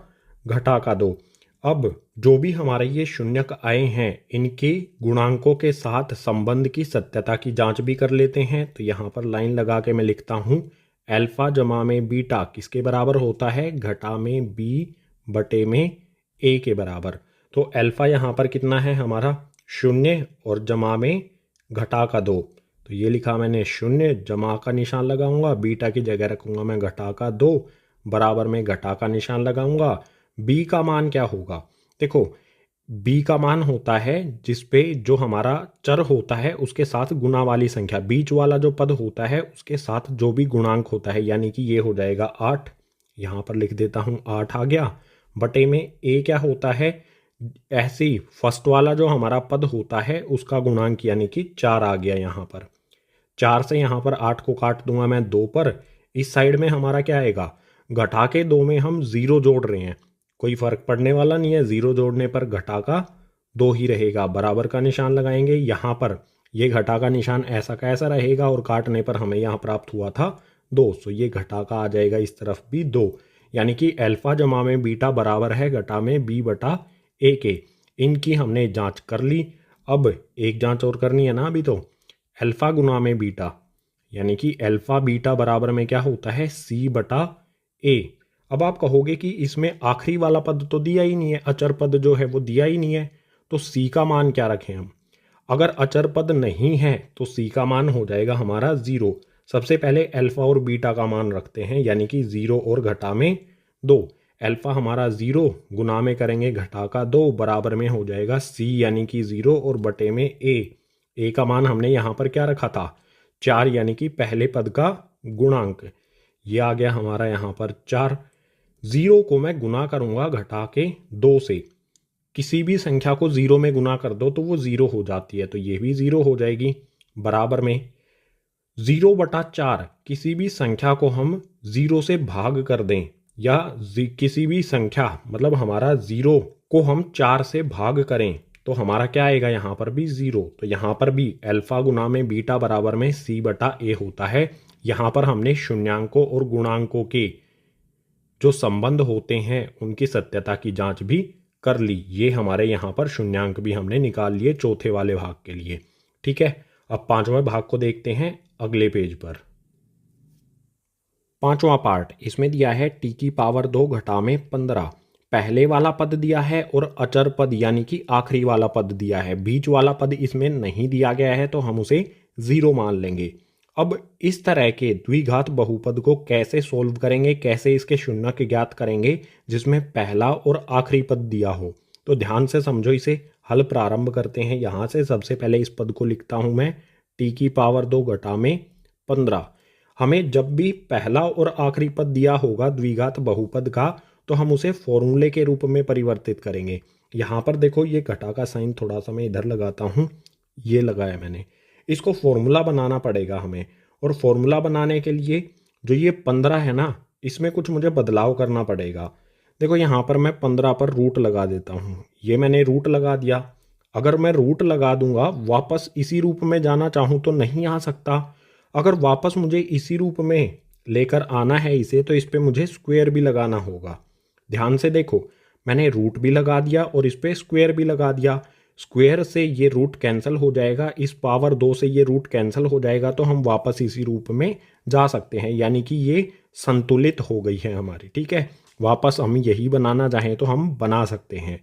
घटा का 2। अब जो भी हमारे ये शून्यक आए हैं इनके गुणांकों के साथ संबंध की सत्यता की जांच भी कर लेते हैं। तो यहाँ पर लाइन लगा के मैं लिखता हूँ अल्फा जमा में बीटा किसके बराबर होता है? घटा में b/a के बराबर। तो अल्फा यहाँ पर कितना है हमारा? 0 और जमा में घटा का 2। तो ये लिखा मैंने 0, जमा का निशान लगाऊंगा, बीटा की जगह रखूंगा मैं घटा का 2, बराबर में घटा का निशान लगाऊंगा। b का मान क्या होगा? देखो b का मान होता है जिसपे जो हमारा चर होता है उसके साथ गुणा वाली संख्या, बीच वाला जो पद होता है उसके साथ जो भी गुणांक होता है, यानी कि ये हो जाएगा 8। यहाँ पर लिख देता हूँ 8 आ गया। बटे में a क्या होता है? ऐसे ही फर्स्ट वाला जो हमारा पद होता है उसका गुणांक यानी कि 4 आ गया। यहाँ पर 4 से यहाँ पर 8 को काट दूंगा मैं 2 पर। इस साइड में हमारा क्या आएगा? घटा के 2 में हम 0 जोड़ रहे हैं, कोई फर्क पड़ने वाला नहीं है। 0 जोड़ने पर घटा का 2 ही रहेगा। बराबर का निशान लगाएंगे, यहाँ पर ये घटा का निशान ऐसा का ऐसा रहेगा और काटने पर हमें यहाँ प्राप्त हुआ था 2, तो ये घटा का आ जाएगा इस तरफ भी 2, यानी कि अल्फा जमा में बीटा बराबर है घटा में b/a के। इनकी हमने जांच कर ली। अब एक जांच और करनी है ना अभी, तो अल्फा गुना में बीटा, यानी कि अल्फा बीटा बराबर में क्या होता है? c/a। अब आप कहोगे कि इसमें आखिरी वाला पद तो दिया ही नहीं है, अचर पद जो है वो दिया ही नहीं है, तो c का मान क्या रखें हम? अगर अचर पद नहीं है तो c का मान हो जाएगा हमारा 0। सबसे पहले अल्फा और बीटा का मान रखते हैं, यानी कि 0 और घटा में 2। अल्फा हमारा 0, गुना में करेंगे घटा का 2, बराबर में हो जाएगा c यानी कि 0 और बटे में a का मान हमने यहाँ पर क्या रखा था? 4, यानी कि पहले पद का गुणांक। ये आ गया हमारा यहाँ पर 4। 0 को मैं गुना करूँगा घटा के 2 से। किसी भी संख्या को 0 में गुना कर दो तो वो 0 हो जाती है, तो ये भी 0 हो जाएगी। बराबर में 0/4, किसी भी संख्या को हम 0 से भाग कर दें या किसी भी संख्या मतलब हमारा 0 को हम 4 से भाग करें तो हमारा क्या आएगा, यहाँ पर भी 0। तो यहाँ पर भी अल्फा गुना में बीटा बराबर में C/A होता है। यहाँ पर हमने शून्यांकों और गुणांकों के जो संबंध होते हैं उनकी सत्यता की जांच भी कर ली। ये हमारे यहाँ पर शून्यांक भी हमने निकाल लिए चौथे वाले भाग के लिए। ठीक है, अब पांचवें भाग को देखते हैं अगले पेज पर। पांचवा पार्ट, इसमें दिया है t⁻2 घटा में 15। पहले वाला पद दिया है और अचर पद यानी कि आखिरी वाला पद दिया है। बीच वाला पद इसमें नहीं दिया गया है तो हम उसे 0 मान लेंगे। अब इस तरह के द्विघात बहुपद को कैसे सोल्व करेंगे, कैसे इसके शून्यक ज्ञात करेंगे जिसमें पहला और आखिरी पद दिया हो, तो ध्यान से समझो। इसे हल प्रारंभ करते हैं यहाँ से। सबसे पहले इस पद को लिखता हूँ मैं t⁻2 घटा में 15। हमें जब भी पहला और आखिरी पद दिया होगा द्विघात बहुपद का तो हम उसे फॉर्मूले के रूप में परिवर्तित करेंगे। यहाँ पर देखो ये घटा का साइन थोड़ा सा मैं इधर लगाता हूँ, ये लगाया मैंने। इसको फॉर्मूला बनाना पड़ेगा हमें, और फॉर्मूला बनाने के लिए जो ये 15 है ना, इसमें कुछ मुझे बदलाव करना पड़ेगा। देखो यहाँ पर मैं 15 पर रूट लगा देता हूँ। ये मैंने रूट लगा दिया। अगर मैं रूट लगा दूंगा वापस इसी रूप में जाना चाहूँ तो नहीं आ सकता। अगर वापस मुझे इसी रूप में लेकर आना है इसे, तो इस पे मुझे स्क्वायर भी लगाना होगा। ध्यान से देखो, मैंने रूट भी लगा दिया और इस पे स्क्वायर भी लगा दिया। स्क्वायर से ये रूट कैंसिल हो जाएगा, इस पावर 2 से ये रूट कैंसिल हो जाएगा, तो हम वापस इसी रूप में जा सकते हैं। यानी कि ये संतुलित हो गई है हमारी। ठीक है, वापस हम यही बनाना चाहें तो हम बना सकते हैं।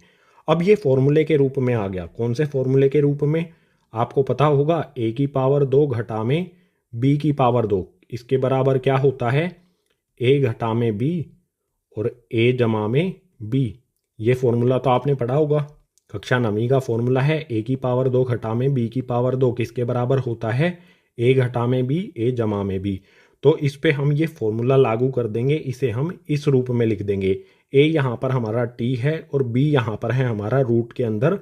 अब ये फॉर्मूले के रूप में आ गया। कौन से फॉर्मूले के रूप में? आपको पता होगा a⁻2 घटा में b⁻2। इसके बराबर क्या होता है? a घटा में b और a जमा में b। ये फॉर्मूला तो आपने पढ़ा होगा, कक्षा 9वीं का फॉर्मूला है। a⁻2 घटा में b⁻2 किसके बराबर होता है? a घटा में b, a जमा में b। तो इस पे हम ये फॉर्मूला लागू कर देंगे। इसे हम इस रूप में लिख देंगे। a यहाँ पर हमारा t है और b यहाँ पर है हमारा रूट के अंदर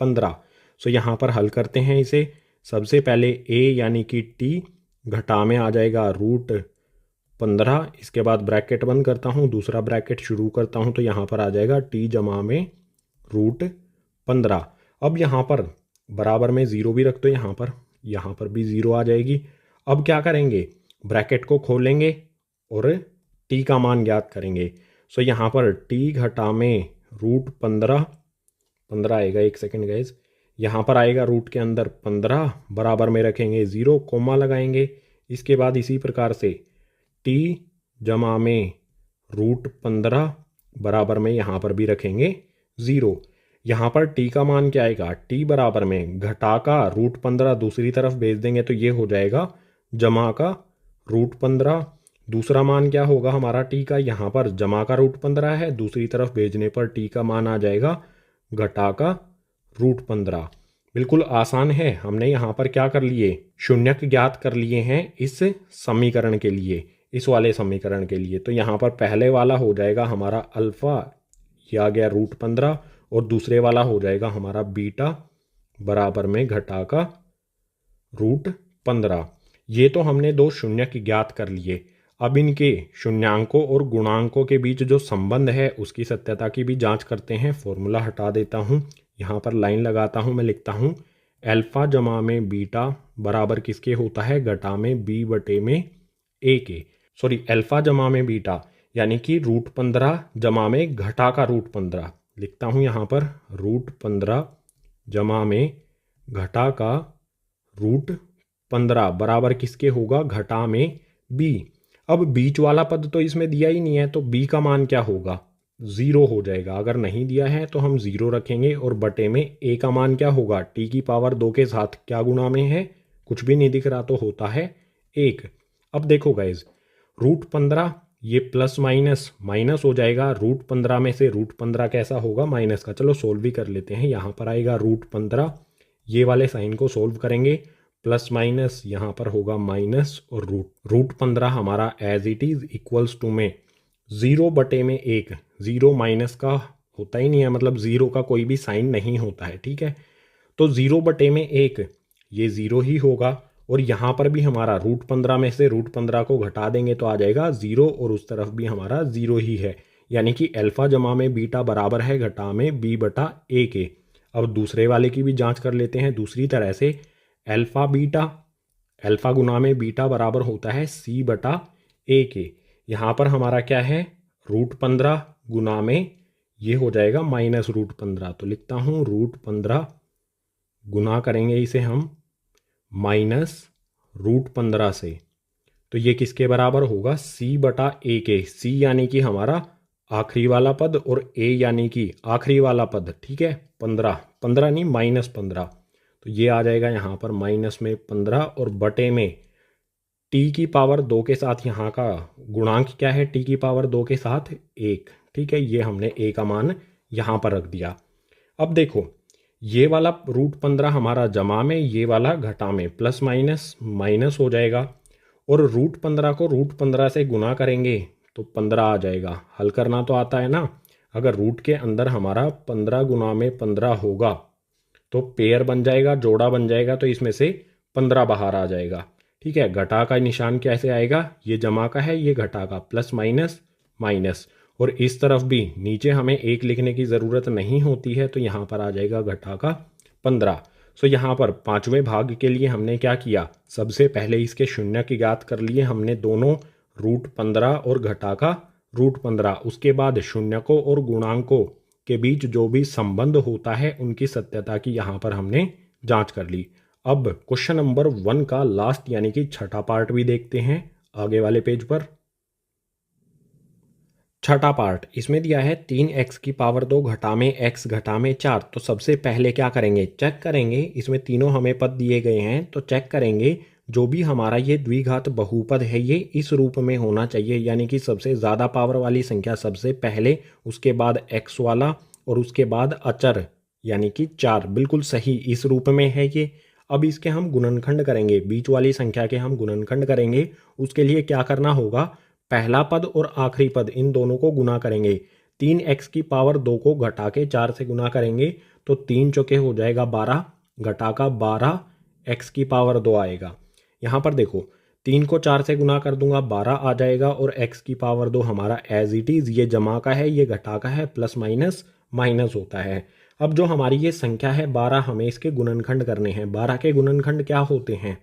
15। सो यहाँ पर हल करते हैं इसे। सबसे पहले a यानी कि t घटा में आ जाएगा रूट 15। इसके बाद ब्रैकेट बंद करता हूँ, दूसरा ब्रैकेट शुरू करता हूँ, तो यहाँ पर आ जाएगा t जमा में रूट 15। अब यहाँ पर बराबर में 0 भी रख दो, यहाँ पर भी 0 आ जाएगी। अब क्या करेंगे? ब्रैकेट को खोलेंगे और t का मान ज्ञात करेंगे। सो यहाँ पर t घटा में रूट 15 आएगा। एक सेकेंड गाइज, यहाँ पर आएगा रूट के अंदर 15, बराबर में रखेंगे 0, कोमा लगाएंगे। इसके बाद इसी प्रकार से t जमा में रूट 15 बराबर में यहाँ पर भी रखेंगे 0। यहाँ पर t का मान क्या आएगा? t बराबर में घटा का रूट 15 दूसरी तरफ भेज देंगे तो ये हो जाएगा जमा का रूट 15। दूसरा मान क्या होगा हमारा t का? यहाँ पर जमा का रूट 15 है, दूसरी तरफ भेजने पर t का मान आ जाएगा घटा का रूट 15। बिल्कुल आसान है। हमने यहाँ पर क्या कर लिए? शून्यक ज्ञात कर लिए हैं इस समीकरण के लिए, इस वाले समीकरण के लिए। तो यहाँ पर पहले वाला हो जाएगा हमारा अल्फा, ये आ गया रूट 15, और दूसरे वाला हो जाएगा हमारा बीटा बराबर में घटा का रूट 15। ये तो हमने दो शून्यक ज्ञात कर लिए। अब इनके शून्यांकों और गुणांकों के बीच जो संबंध है उसकी सत्यता की भी जांच करते हैं। फॉर्मूला हटा देता हूँ, यहाँ पर लाइन लगाता हूँ, मैं लिखता हूँ अल्फा जमा में बीटा बराबर किसके होता है? घटा में b बटे में a के। सॉरी, अल्फा जमा में बीटा यानी कि रूट 15 जमा में घटा का रूट 15। लिखता हूँ यहाँ पर रूट 15 जमा में घटा का रूट 15 बराबर किसके होगा? घटा में b। अब बीच वाला पद तो इसमें दिया ही नहीं है, तो b का मान क्या होगा? 0 हो जाएगा। अगर नहीं दिया है तो हम 0 रखेंगे, और बटे में a का मान क्या होगा? t⁻2 के साथ क्या गुणा में है? कुछ भी नहीं दिख रहा तो होता है 1। अब देखो गाइज, रूट 15 ये प्लस माइनस माइनस हो जाएगा। रूट 15 में से रूट 15 कैसा होगा? माइनस का। चलो सोल्व भी कर लेते हैं। यहाँ पर आएगा रूट 15, ये वाले साइन को सोल्व करेंगे, प्लस माइनस यहाँ पर होगा माइनस, और रूट 15 हमारा as it is equals to में 0 बटे में 1। 0 माइनस का होता ही नहीं है, मतलब 0 का कोई भी साइन नहीं होता है। ठीक है, तो 0 बटे में 1 ये 0 ही होगा, और यहाँ पर भी हमारा √15 में से √15 को घटा देंगे तो आ जाएगा 0 और उस तरफ भी हमारा 0 ही है, यानी कि अल्फा जमा में बीटा बराबर है घटा में b/a के। अब दूसरे वाले की भी जांच कर लेते हैं दूसरी तरह से। अल्फा गुना में बीटा बराबर होता है c/a के। यहाँ पर हमारा क्या है, √15 गुना में ये हो जाएगा -√15, तो लिखता हूँ √15 गुना करेंगे इसे हम -√15 से, तो ये किसके बराबर होगा, c/a के। c यानी कि हमारा आखिरी वाला पद और a यानी कि आखिरी वाला पद, ठीक है। 15 नहीं -15, तो ये आ जाएगा यहाँ पर माइनस में 15 और बटे में t की पावर 2 के साथ यहाँ का गुणांक क्या है, t की पावर 2 के साथ 1, ठीक है। ये हमने a का मान यहाँ पर रख दिया। अब देखो ये वाला √15 हमारा जमा में, ये वाला घटा में, प्लस माइनस माइनस हो जाएगा और √15 को √15 से गुना करेंगे तो 15 आ जाएगा। हल करना तो आता है ना। अगर रूट के अंदर हमारा 15 गुना में 15 होगा तो पेयर बन जाएगा, जोड़ा बन जाएगा, तो इसमें से 15 बाहर आ जाएगा, ठीक है। घटा का निशान कैसे आएगा, ये जमा का है ये घटा का, प्लस माइनस माइनस, और इस तरफ भी नीचे हमें 1 लिखने की ज़रूरत नहीं होती है, तो यहाँ पर आ जाएगा घटा का 15। सो यहाँ पर पांचवें भाग के लिए हमने क्या किया, सबसे पहले इसके शून्य की ज्ञात कर लिए हमने दोनों, √15 और घटा का √15। उसके बाद शून्यकों और गुणांकों के बीच जो भी संबंध होता है उनकी सत्यता की यहाँ पर हमने जांच कर ली। अब क्वेश्चन नंबर 1 का लास्ट यानी कि छठा पार्ट भी देखते हैं आगे वाले पेज पर। छठा पार्ट इसमें दिया है 3x की पावर 2 घटा में x घटा में 4। तो सबसे पहले क्या करेंगे, चेक करेंगे, इसमें तीनों हमें पद दिए गए हैं तो चेक करेंगे जो भी हमारा ये द्विघात बहुपद है ये इस रूप में होना चाहिए, यानी कि सबसे ज़्यादा पावर वाली संख्या सबसे पहले, उसके बाद x वाला और उसके बाद अचर यानी कि 4, बिल्कुल सही इस रूप में है ये। अब इसके हम गुणनखंड करेंगे, बीच वाली संख्या के हम गुणनखंड करेंगे। उसके लिए क्या करना होगा, पहला पद और आखिरी पद इन दोनों को गुना करेंगे। 3x की पावर 2 को घटा के 4 से गुना करेंगे तो 3 चौके हो जाएगा 12, घटा का 12 x की पावर 2 आएगा। यहाँ पर देखो 3 को 4 से गुना कर दूंगा 12 आ जाएगा और x की पावर 2 हमारा एज इट इज़, ये जमा का है ये घटा का है, प्लस माइनस माइनस होता है। अब जो हमारी ये संख्या है 12, हमें इसके गुणनखंड करने हैं। 12 के गुणनखंड क्या होते हैं,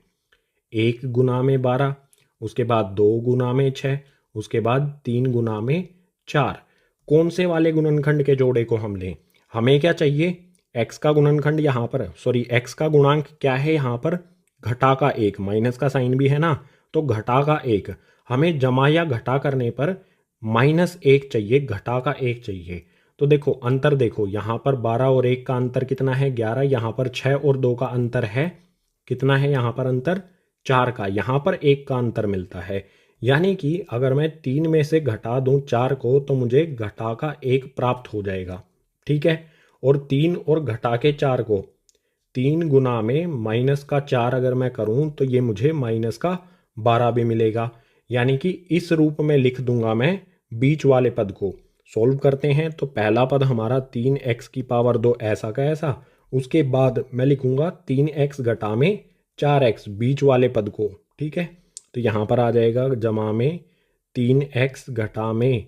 1 गुना में 12, उसके बाद 2 गुना में 6, उसके बाद 3 गुना में 4। कौन से वाले गुणनखंड के जोड़े को हम लें, हमें क्या चाहिए, x का गुणनखंड यहाँ पर, सॉरी x का गुणांक क्या है यहाँ पर, घटा का 1, माइनस का साइन भी है ना, तो घटा का 1। हमें जमा या घटा करने पर -1 चाहिए, घटा का 1 चाहिए। तो देखो अंतर देखो, यहाँ पर 12 और 1 का अंतर कितना है, 11। यहाँ पर 6 और 2 का अंतर है, कितना है यहाँ पर अंतर, 4 का। यहाँ पर 1 का अंतर मिलता है, यानी कि अगर मैं 3 में से घटा दूं 4 को तो मुझे घटा का 1 प्राप्त हो जाएगा, ठीक है। और 3 और घटा के 4 को 3 गुना में माइनस का 4 अगर मैं करूं तो ये मुझे माइनस का 12 भी मिलेगा, यानी कि इस रूप में लिख दूंगा मैं बीच वाले पद को। सॉल्व करते हैं तो पहला पद हमारा 3x की पावर 2 ऐसा का ऐसा, उसके बाद मैं लिखूंगा 3x घटा में 4x बीच वाले पद को, ठीक है। तो यहाँ पर आ जाएगा जमा में 3x घटा में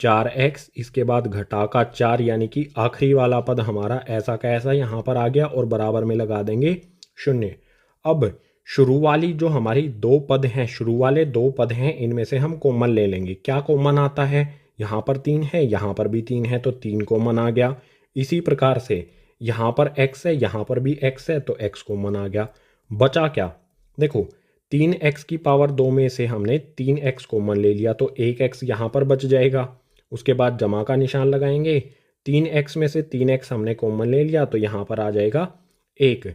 4x, इसके बाद घटा का 4, यानी कि आखिरी वाला पद हमारा ऐसा का ऐसा यहाँ पर आ गया और बराबर में लगा देंगे 0। अब शुरू वाली जो हमारी 2 पद हैं, शुरू वाले 2 पद हैं, इनमें से हम कॉमन ले लेंगे। क्या कॉमन आता है, यहाँ पर 3 है, यहाँ पर भी 3 है, तो 3 कॉमन आ गया। इसी प्रकार से यहाँ पर x है, यहाँ पर भी x है, तो x कॉमन आ गया। बचा क्या, देखो 3x की पावर 2 में से हमने 3x कॉमन ले लिया तो 1x यहाँ पर बच जाएगा। उसके बाद जमा का निशान लगाएंगे, 3x में से 3x हमने कॉमन ले लिया तो यहाँ पर आ जाएगा 1।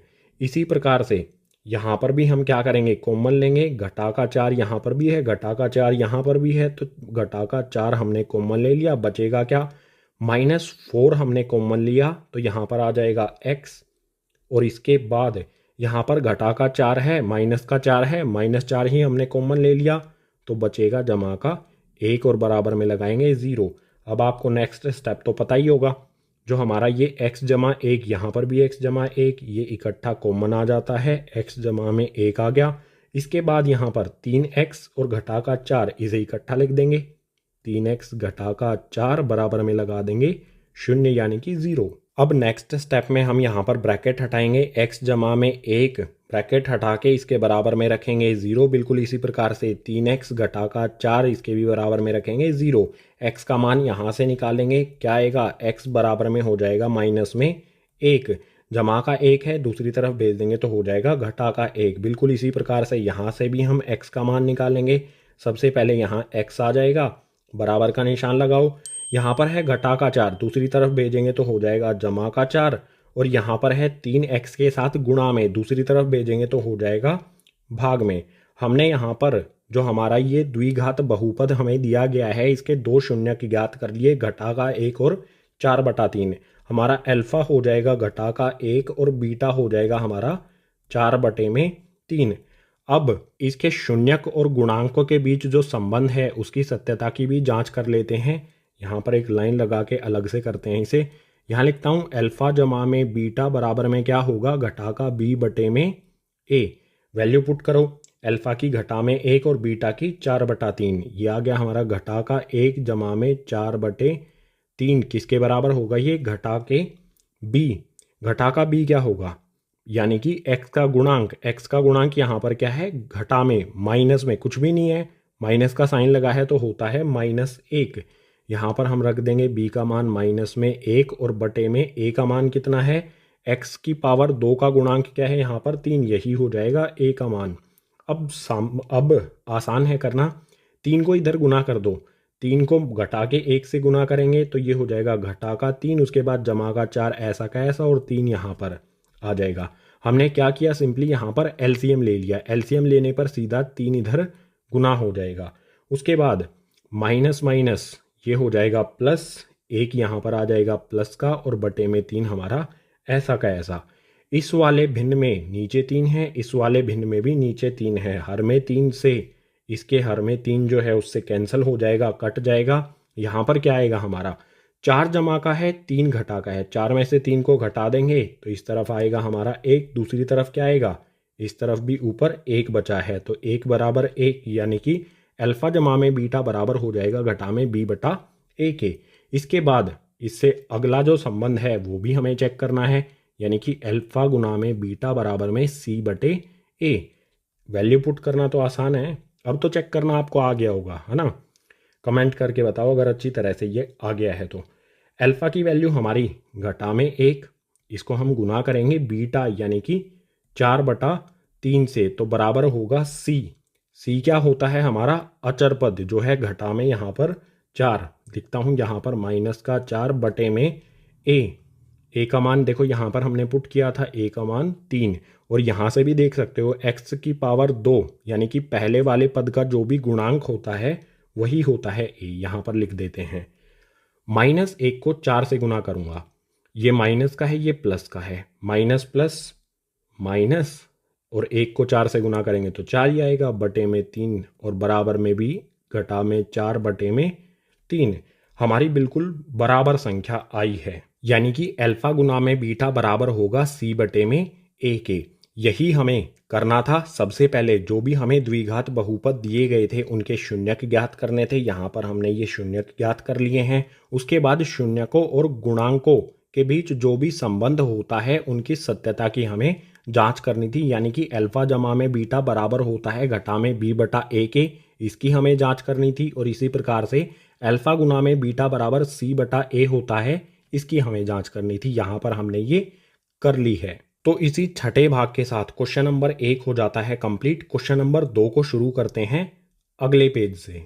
इसी प्रकार से यहाँ पर भी हम क्या करेंगे, कॉमन लेंगे। घटा का 4 यहाँ पर भी है, घटा का 4 यहाँ पर भी है, तो घटा का 4 हमने कॉमन ले लिया। बचेगा क्या, -4 हमने कॉमन लिया तो यहाँ पर आ जाएगा x। और इसके बाद यहाँ पर घटा का 4 है, माइनस का 4 है, -4 ही हमने कॉमन ले लिया तो बचेगा जमा का 1 और बराबर में लगाएंगे 0। अब आपको नेक्स्ट स्टेप तो पता ही होगा, जो हमारा ये x जमा एक, यहाँ पर भी x जमा एक, ये इकट्ठा कॉमन आ जाता है, x जमा में एक आ गया। इसके बाद यहाँ पर 3x और घटा का 4, इसे इकट्ठा लिख देंगे। 3x घटा का 4 बराबर में लगा देंगे 0 यानी कि 0। अब नेक्स्ट स्टेप में हम यहाँ पर ब्रैकेट हटाएंगे, x जमा में 1 ब्रैकेट हटा के इसके बराबर में रखेंगे 0। बिल्कुल इसी प्रकार से 3x घटा का 4, इसके भी बराबर में रखेंगे 0। x का मान यहाँ से निकालेंगे, क्या आएगा, x बराबर में हो जाएगा माइनस में 1, जमा का 1 है, दूसरी तरफ भेज देंगे तो हो जाएगा घटा का 1। बिल्कुल इसी प्रकार से यहाँ से भी हम x का मान निकालेंगे। सबसे पहले यहाँ x आ जाएगा, बराबर का निशान लगाओ, यहाँ पर है घटा का 4, दूसरी तरफ भेजेंगे तो हो जाएगा जमा का 4, और यहाँ पर है 3x के साथ गुणा में, दूसरी तरफ भेजेंगे तो हो जाएगा भाग में। हमने यहाँ पर जो हमारा ये द्विघात बहुपद हमें दिया गया है, इसके दो शून्य की ज्ञात कर लिए, घटा का 1 और 4/3। हमारा अल्फा हो जाएगा घटा का 1 और बीटा हो जाएगा हमारा 4/3। अब इसके शून्यक और गुणांकों के बीच जो संबंध है उसकी सत्यता की भी जांच कर लेते हैं। यहाँ पर एक लाइन लगा के अलग से करते हैं इसे। यहाँ लिखता हूँ अल्फा जमा में बीटा बराबर में क्या होगा, घटा का b/a। वैल्यू पुट करो, अल्फा की घटा में 1 और बीटा की 4/3। ये आ गया हमारा घटा का 1 जमा में 4/3। किसके बराबर होगा ये, घटा के b। घटा का b क्या होगा, यानी कि x का गुणांक। x का गुणांक यहाँ पर क्या है, घटा में, माइनस में कुछ भी नहीं है, माइनस का साइन लगा है तो होता है -1। यहाँ पर हम रख देंगे b का मान -1 और बटे में a का मान कितना है, x की पावर 2 का गुणांक क्या है यहाँ पर 3, यही हो जाएगा a का मान। अब आसान है करना, 3 को इधर गुना कर दो, 3 को घटा के 1 से गुना करेंगे तो ये हो जाएगा घटा का 3, उसके बाद जमा का 4, ऐसा का ऐसा, और 3 यहाँ पर आ जाएगा। हमने क्या किया, सिंपली यहाँ पर एलसीएम ले लिया। एलसीएम लेने पर सीधा 3 इधर गुना हो जाएगा। उसके बाद माइनस माइनस ये हो जाएगा प्लस, 1 यहाँ पर आ जाएगा प्लस का, और बटे में 3 हमारा ऐसा का ऐसा। इस वाले भिन्न में नीचे 3 है, इस वाले भिन्न में भी नीचे 3 है। हर में 3 से इसके हर में 3 जो है उससे कैंसिल हो जाएगा, कट जाएगा। यहाँ पर क्या आएगा हमारा, 4 जमा का है 3 घटा का है, 4 में से 3 को घटा देंगे तो इस तरफ आएगा हमारा 1, दूसरी तरफ क्या आएगा, इस तरफ भी ऊपर 1 बचा है तो 1 बराबर 1, यानी कि अल्फा जमा में बीटा बराबर हो जाएगा घटा में b/a के। इसके बाद इससे अगला जो संबंध है वो भी हमें चेक करना है, यानी कि अल्फा गुना में बीटा बराबर में c/a। वैल्यू पुट करना तो आसान है, अब तो चेक करना आपको आ गया होगा, है ना। कमेंट करके बताओ अगर अच्छी तरह से ये आ गया है तो। अल्फा की वैल्यू हमारी घटा में 1, इसको हम गुना करेंगे बीटा यानी कि 4/3 से, तो बराबर होगा c। c क्या होता है हमारा, अचर पद जो है घटा में यहाँ पर 4, लिखता हूँ यहाँ पर -4 बटे में a का मान देखो यहाँ पर हमने पुट किया था a का मान 3, और यहाँ से भी देख सकते हो x की पावर 2 यानी कि पहले वाले पद का जो भी गुणांक होता है वही होता है a। यहाँ पर लिख देते हैं, -1 को 4 से गुना करूँगा, ये माइनस का है ये प्लस का है, माइनस प्लस माइनस, और 1 को 4 से गुना करेंगे तो 4 ही आएगा, बटे में 3, और बराबर में भी घटा में 4 बटे में 3। हमारी बिल्कुल बराबर संख्या आई है, यानी कि अल्फा गुना में बीटा बराबर होगा c/a के। यही हमें करना था। सबसे पहले जो भी हमें द्विघात बहुपद दिए गए थे उनके शून्यक ज्ञात करने थे, यहाँ पर हमने ये शून्यक ज्ञात कर लिए हैं। उसके बाद शून्यकों और गुणांकों के बीच जो भी संबंध होता है उनकी सत्यता की हमें जांच करनी थी, यानी कि अल्फा जमा में बीटा बराबर होता है घटा में b/a के, इसकी हमें जांच करनी थी। और इसी प्रकार से अल्फा गुना में बीटा बराबर c/a होता है, इसकी हमें जांच करनी थी। यहाँ पर हमने ये कर ली है। तो इसी छठे भाग के साथ क्वेश्चन नंबर 1 हो जाता है कंप्लीट। क्वेश्चन नंबर 2 को शुरू करते हैं अगले पेज से।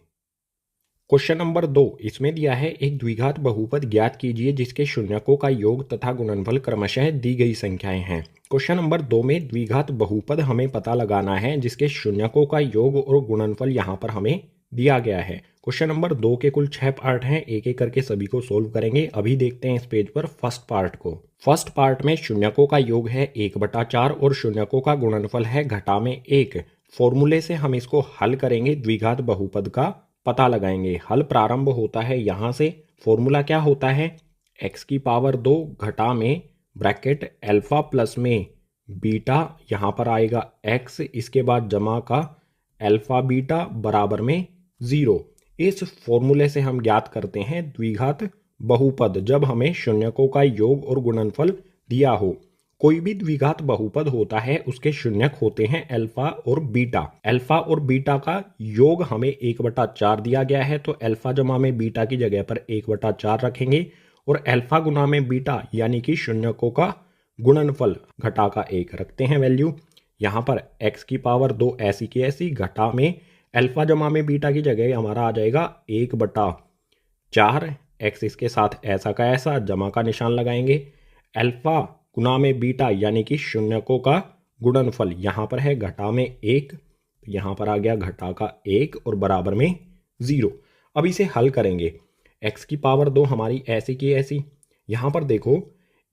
क्वेश्चन नंबर 2, इसमें दिया है एक द्विघात बहुपद ज्ञात कीजिए जिसके शून्यकों का योग तथा गुणनफल क्रमशः दी गई संख्याएं हैं। क्वेश्चन नंबर 2 में द्विघात बहुपद हमें पता लगाना है जिसके शून्यकों का योग और गुणनफल यहाँ पर हमें दिया गया है। क्वेश्चन नंबर 2 के कुल 6 पार्ट हैं, एक एक करके सभी को सोल्व करेंगे। अभी देखते हैं इस पेज पर फर्स्ट पार्ट को। फर्स्ट पार्ट में शून्यकों का योग है 1/4 और शून्यकों का गुणनफल है घटा में 1। फॉर्मूले से हम इसको हल करेंगे, द्विघात बहुपद का पता लगाएंगे। हल प्रारंभ होता है यहाँ से। फॉर्मूला क्या होता है, एक्स की पावर 2 घटा में ब्रैकेट अल्फा प्लस में बीटा, यहाँ पर आएगा एक्स, इसके बाद जमा का अल्फा बीटा बराबर में 0। इस फॉर्मूले से हम ज्ञात करते हैं द्विघात बहुपद जब हमें शून्यकों का योग और गुणनफल दिया हो। कोई भी द्विघात बहुपद होता है उसके शून्यक होते हैं अल्फा और बीटा। अल्फा और बीटा का योग हमें 1/4 दिया गया है, तो अल्फा जमा में बीटा की जगह पर 1/4 रखेंगे और अल्फा गुना में बीटा यानी कि शून्यकों का गुणनफल घटा का 1 रखते हैं वैल्यू। यहाँ पर x की पावर 2 ऐसी की ऐसी घटा में अल्फा जमा में बीटा की जगह हमारा आ जाएगा 1/4, x इसके साथ ऐसा का ऐसा जमा का निशान लगाएंगे। अल्फा गुना में बीटा यानी कि शून्यकों का गुणनफल यहाँ पर है घटा में 1, यहाँ पर आ गया घटा का 1 और बराबर में 0। अब इसे हल करेंगे। x की पावर 2 हमारी ऐसी की ऐसी, यहाँ पर देखो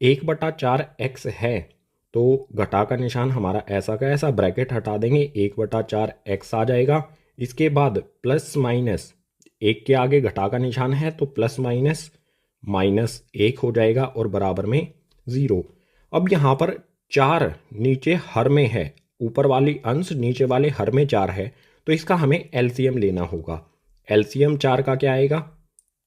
1/4 x है तो घटा का निशान हमारा ऐसा का ऐसा, ब्रैकेट हटा देंगे 1/4 x आ जाएगा। इसके बाद प्लस माइनस 1 के आगे घटा का निशान है तो प्लस माइनस -1 हो जाएगा और बराबर में 0। अब यहाँ पर 4 नीचे हर में है, ऊपर वाली अंश नीचे वाले हर में 4 है, तो इसका हमें एलसीएम लेना होगा। एलसीएम 4 का क्या आएगा,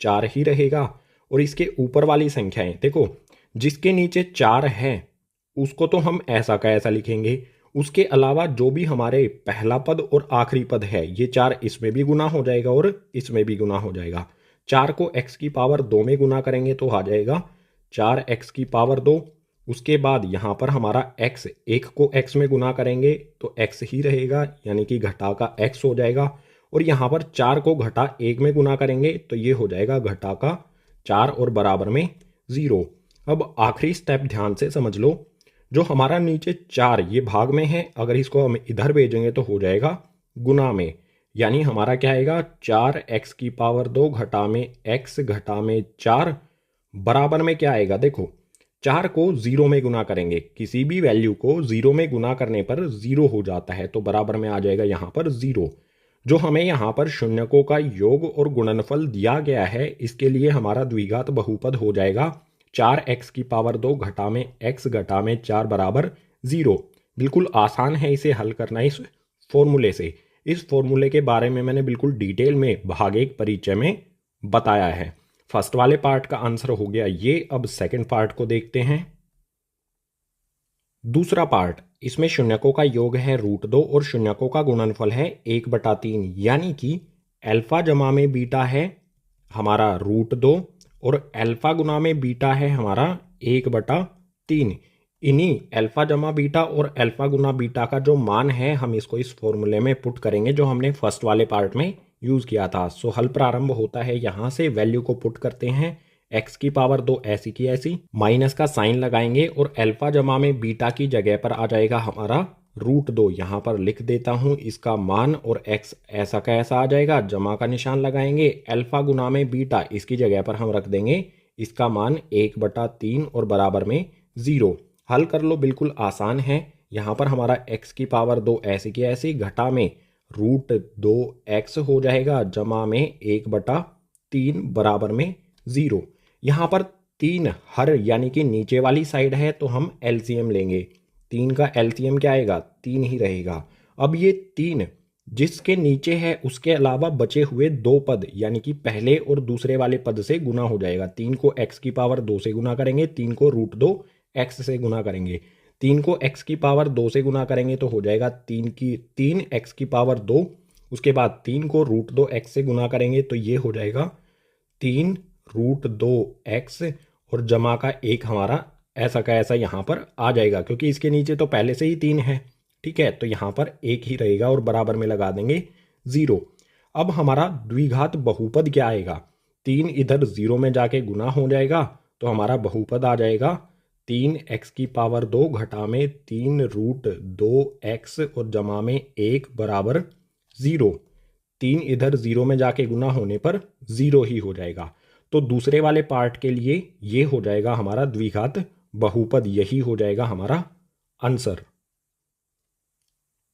4 ही रहेगा। और इसके ऊपर वाली संख्याएं देखो, जिसके नीचे 4 है उसको तो हम ऐसा का ऐसा लिखेंगे, उसके अलावा जो भी हमारे पहला पद और आखिरी पद है ये 4 इसमें भी गुना हो जाएगा और इसमें भी गुना हो जाएगा। 4 को x की पावर 2 में गुना करेंगे तो आ जाएगा 4x की पावर 2। उसके बाद यहाँ पर हमारा x, 1 को x में गुना करेंगे तो x ही रहेगा यानी कि घटा का x हो जाएगा। और यहाँ पर 4 को घटा 1 में गुना करेंगे तो ये हो जाएगा घटा का 4 और बराबर में 0। अब आखिरी स्टेप ध्यान से समझ लो, जो हमारा नीचे 4 ये भाग में है, अगर इसको हम इधर भेजेंगे तो हो जाएगा गुना में, यानी हमारा क्या आएगा 4x की पावर 2 घटा में x घटा में 4 बराबर में क्या आएगा। देखो 4 को 0 में गुना करेंगे, किसी भी वैल्यू को 0 में गुना करने पर 0 हो जाता है, तो बराबर में आ जाएगा यहाँ पर 0। जो हमें यहाँ पर शून्यकों का योग और गुणनफल दिया गया है, इसके लिए हमारा द्विघात बहुपद हो जाएगा 4x की पावर 2 घटा में x घटा में 4 बराबर 0। बिल्कुल आसान है इसे हल करना इस फॉर्मूले से। इस फॉर्मूले के बारे में मैंने बिल्कुल डिटेल में भाग 1 परिचय में बताया है। फर्स्ट वाले पार्ट का आंसर हो गया ये। अब सेकंड पार्ट को देखते हैं। दूसरा पार्ट, इसमें शून्यकों का योग है √2 और शून्यकों का गुणनफल है 1/3, यानी कि अल्फा जमा में बीटा है हमारा √2 और अल्फा गुना में बीटा है हमारा 1/3। इन्हीं अल्फा जमा बीटा और अल्फा गुना बीटा का जो मान है हम इसको इस फॉर्मूले में पुट करेंगे जो हमने फर्स्ट वाले पार्ट में यूज किया था। सो हल प्रारंभ होता है यहाँ से, वैल्यू को पुट करते हैं। x की पावर 2 ऐसी की ऐसी, माइनस का साइन लगाएंगे और अल्फा जमा में बीटा की जगह पर आ जाएगा हमारा √2। यहाँ पर लिख देता हूँ इसका मान और x ऐसा का ऐसा आ जाएगा, जमा का निशान लगाएंगे। अल्फा गुना में बीटा इसकी जगह पर हम रख देंगे इसका मान 1/3 और बराबर में 0। हल कर लो, बिल्कुल आसान है। यहाँ पर हमारा x की पावर 2 ऐसी की ऐसी घटा में √2x हो जाएगा, जमा में 1/3 बराबर में 0। यहाँ पर 3 हर यानी कि नीचे वाली साइड है तो हम एलसीएम लेंगे। 3 का एलसीएम क्या आएगा, 3 ही रहेगा। अब ये 3 जिसके नीचे है उसके अलावा बचे हुए 2 पद यानी कि पहले और दूसरे वाले पद से गुना हो जाएगा। 3 को x की पावर 2 से गुना करेंगे, 3 को √2x से गुना करेंगे। 3 को x की पावर 2 से गुना करेंगे तो हो जाएगा 3x की पावर 2। उसके बाद 3 को √2x से गुना करेंगे तो ये हो जाएगा 3√2x और जमा का 1 हमारा ऐसा का ऐसा यहाँ पर आ जाएगा, क्योंकि इसके नीचे तो पहले से ही 3 है। ठीक है, तो यहाँ पर 1 ही रहेगा और बराबर में लगा देंगे 0। अब हमारा द्विघात बहुपद क्या आएगा, 3 इधर 0 में जाके गुना हो जाएगा तो हमारा बहुपद आ जाएगा 3x की पावर 2 घटा में 3√2x और जमा में 1 बराबर 0। 3 इधर 0 में जाके गुना होने पर 0 ही हो जाएगा। तो दूसरे वाले पार्ट के लिए ये हो जाएगा हमारा द्विघात बहुपद, यही हो जाएगा हमारा आंसर।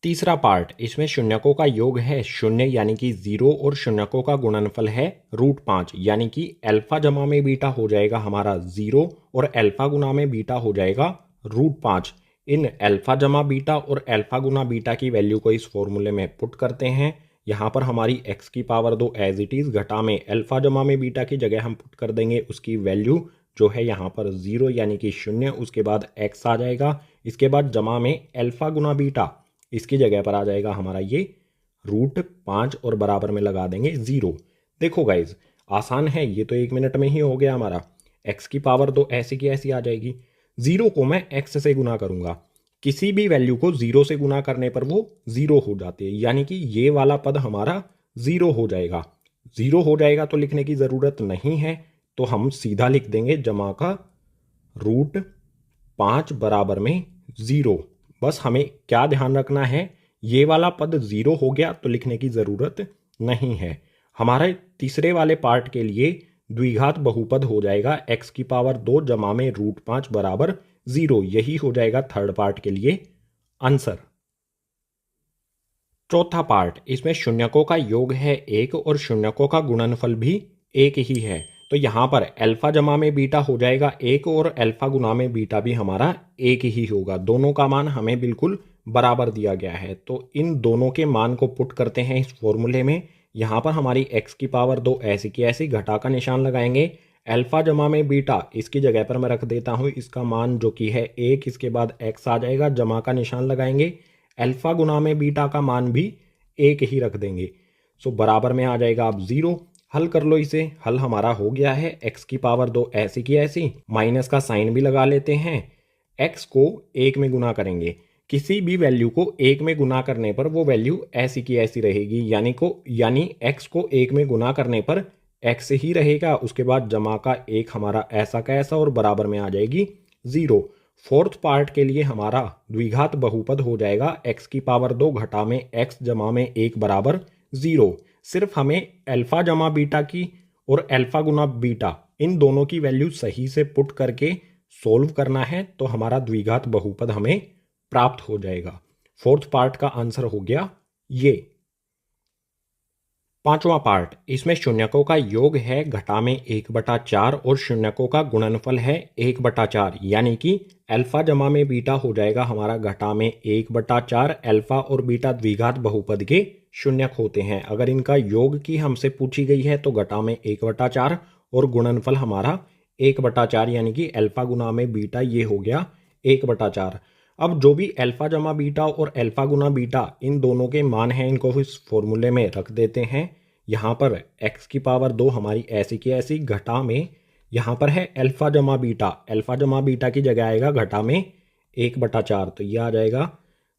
तीसरा पार्ट, इसमें शून्यकों का योग है शून्य यानी कि 0 और शून्यकों का गुणनफल है √5 यानी कि अल्फा जमा में बीटा हो जाएगा हमारा 0 और अल्फा गुना में बीटा हो जाएगा √5। इन अल्फा जमा बीटा और अल्फा गुना बीटा की वैल्यू को इस फॉर्मूले में पुट करते हैं। यहाँ पर हमारी x की पावर 2 एज इट इज़ घटा में अल्फा जमा में बीटा की जगह हम पुट कर देंगे उसकी वैल्यू जो है यहाँ पर 0 यानी कि 0, उसके बाद x आ जाएगा, इसके बाद जमा में अल्फा गुना बीटा, इसकी जगह पर आ जाएगा हमारा ये √5 और बराबर में लगा देंगे 0। देखो गाइज आसान है, ये तो 1 मिनट में ही हो गया हमारा। x की पावर 2 ऐसी की ऐसी आ जाएगी, 0 को मैं x से गुना करूंगा, किसी भी वैल्यू को 0 से गुना करने पर वो 0 हो जाती है, यानी कि ये वाला पद हमारा 0 हो जाएगा। 0 हो जाएगा तो लिखने की ज़रूरत नहीं है, तो हम सीधा लिख देंगे जमा का √5 बराबर में 0। बस हमें क्या ध्यान रखना है, ये वाला पद 0 हो गया तो लिखने की ज़रूरत नहीं है। हमारे तीसरे वाले पार्ट के लिए द्विघात बहुपद हो जाएगा x की पावर 2 जमा में √5 बराबर 0। यही हो जाएगा थर्ड पार्ट के लिए आंसर। चौथा पार्ट, इसमें शून्यकों का योग है 1 और शून्यकों का गुणनफल भी 1 ही है, तो यहाँ पर अल्फा जमा में बीटा हो जाएगा 1 और अल्फा गुना में बीटा भी हमारा 1 ही होगा। दोनों का मान हमें बिल्कुल बराबर दिया गया है, तो इन दोनों के मान को पुट करते हैं इस फॉर्मूले में। यहाँ पर हमारी x की पावर 2 ऐसी की ऐसी घटा का निशान लगाएंगे, अल्फा जमा में बीटा इसकी जगह पर मैं रख देता हूँ इसका मान जो कि है 1, इसके बाद x आ जाएगा, जमा का निशान लगाएंगे, अल्फा गुना में बीटा का मान भी 1 ही रख देंगे। सो बराबर में आ जाएगा अब 0। हल कर लो इसे, हल हमारा हो गया है x की पावर 2 ऐसी की ऐसी, माइनस का साइन भी लगा लेते हैं, x को 1 में गुना करेंगे, किसी भी वैल्यू को 1 में गुना करने पर वो वैल्यू ऐसी की ऐसी रहेगी, यानी x को 1 में गुना करने पर x ही रहेगा, उसके बाद जमा का 1 हमारा ऐसा का ऐसा और बराबर में आ जाएगी 0। फोर्थ पार्ट के लिए हमारा द्विघात बहुपद हो जाएगा x की पावर 2 घटा में x जमा में 1 बराबर 0। सिर्फ हमें अल्फा जमा बीटा की और अल्फा गुना बीटा इन दोनों की वैल्यू सही से पुट करके सोल्व करना है, तो हमारा द्विघात बहुपद हमें प्राप्त हो जाएगा। फोर्थ पार्ट का आंसर हो गया ये। पांचवा पार्ट, इसमें शून्यकों का योग है घटा में 1/4 और शून्यकों का गुणनफल है 1/4, यानी कि अल्फा जमा में बीटा हो जाएगा हमारा घटा में 1/4। अल्फा और बीटा द्विघात बहुपद के शून्यक होते हैं, अगर इनका योग की हमसे पूछी गई है तो घटा में 1/4 और गुणनफल हमारा 1/4, यानी कि अल्फा गुना में बीटा ये हो गया 1/4। अब जो भी अल्फा जमा बीटा और अल्फा गुना बीटा इन दोनों के मान हैं, इनको इस फॉर्मूले में रख देते हैं। यहाँ पर x की पावर 2 हमारी ऐसी की ऐसी घटा में, यहाँ पर है अल्फा जमा बीटा की जगह आएगा घटा में 1/4, तो ये आ जाएगा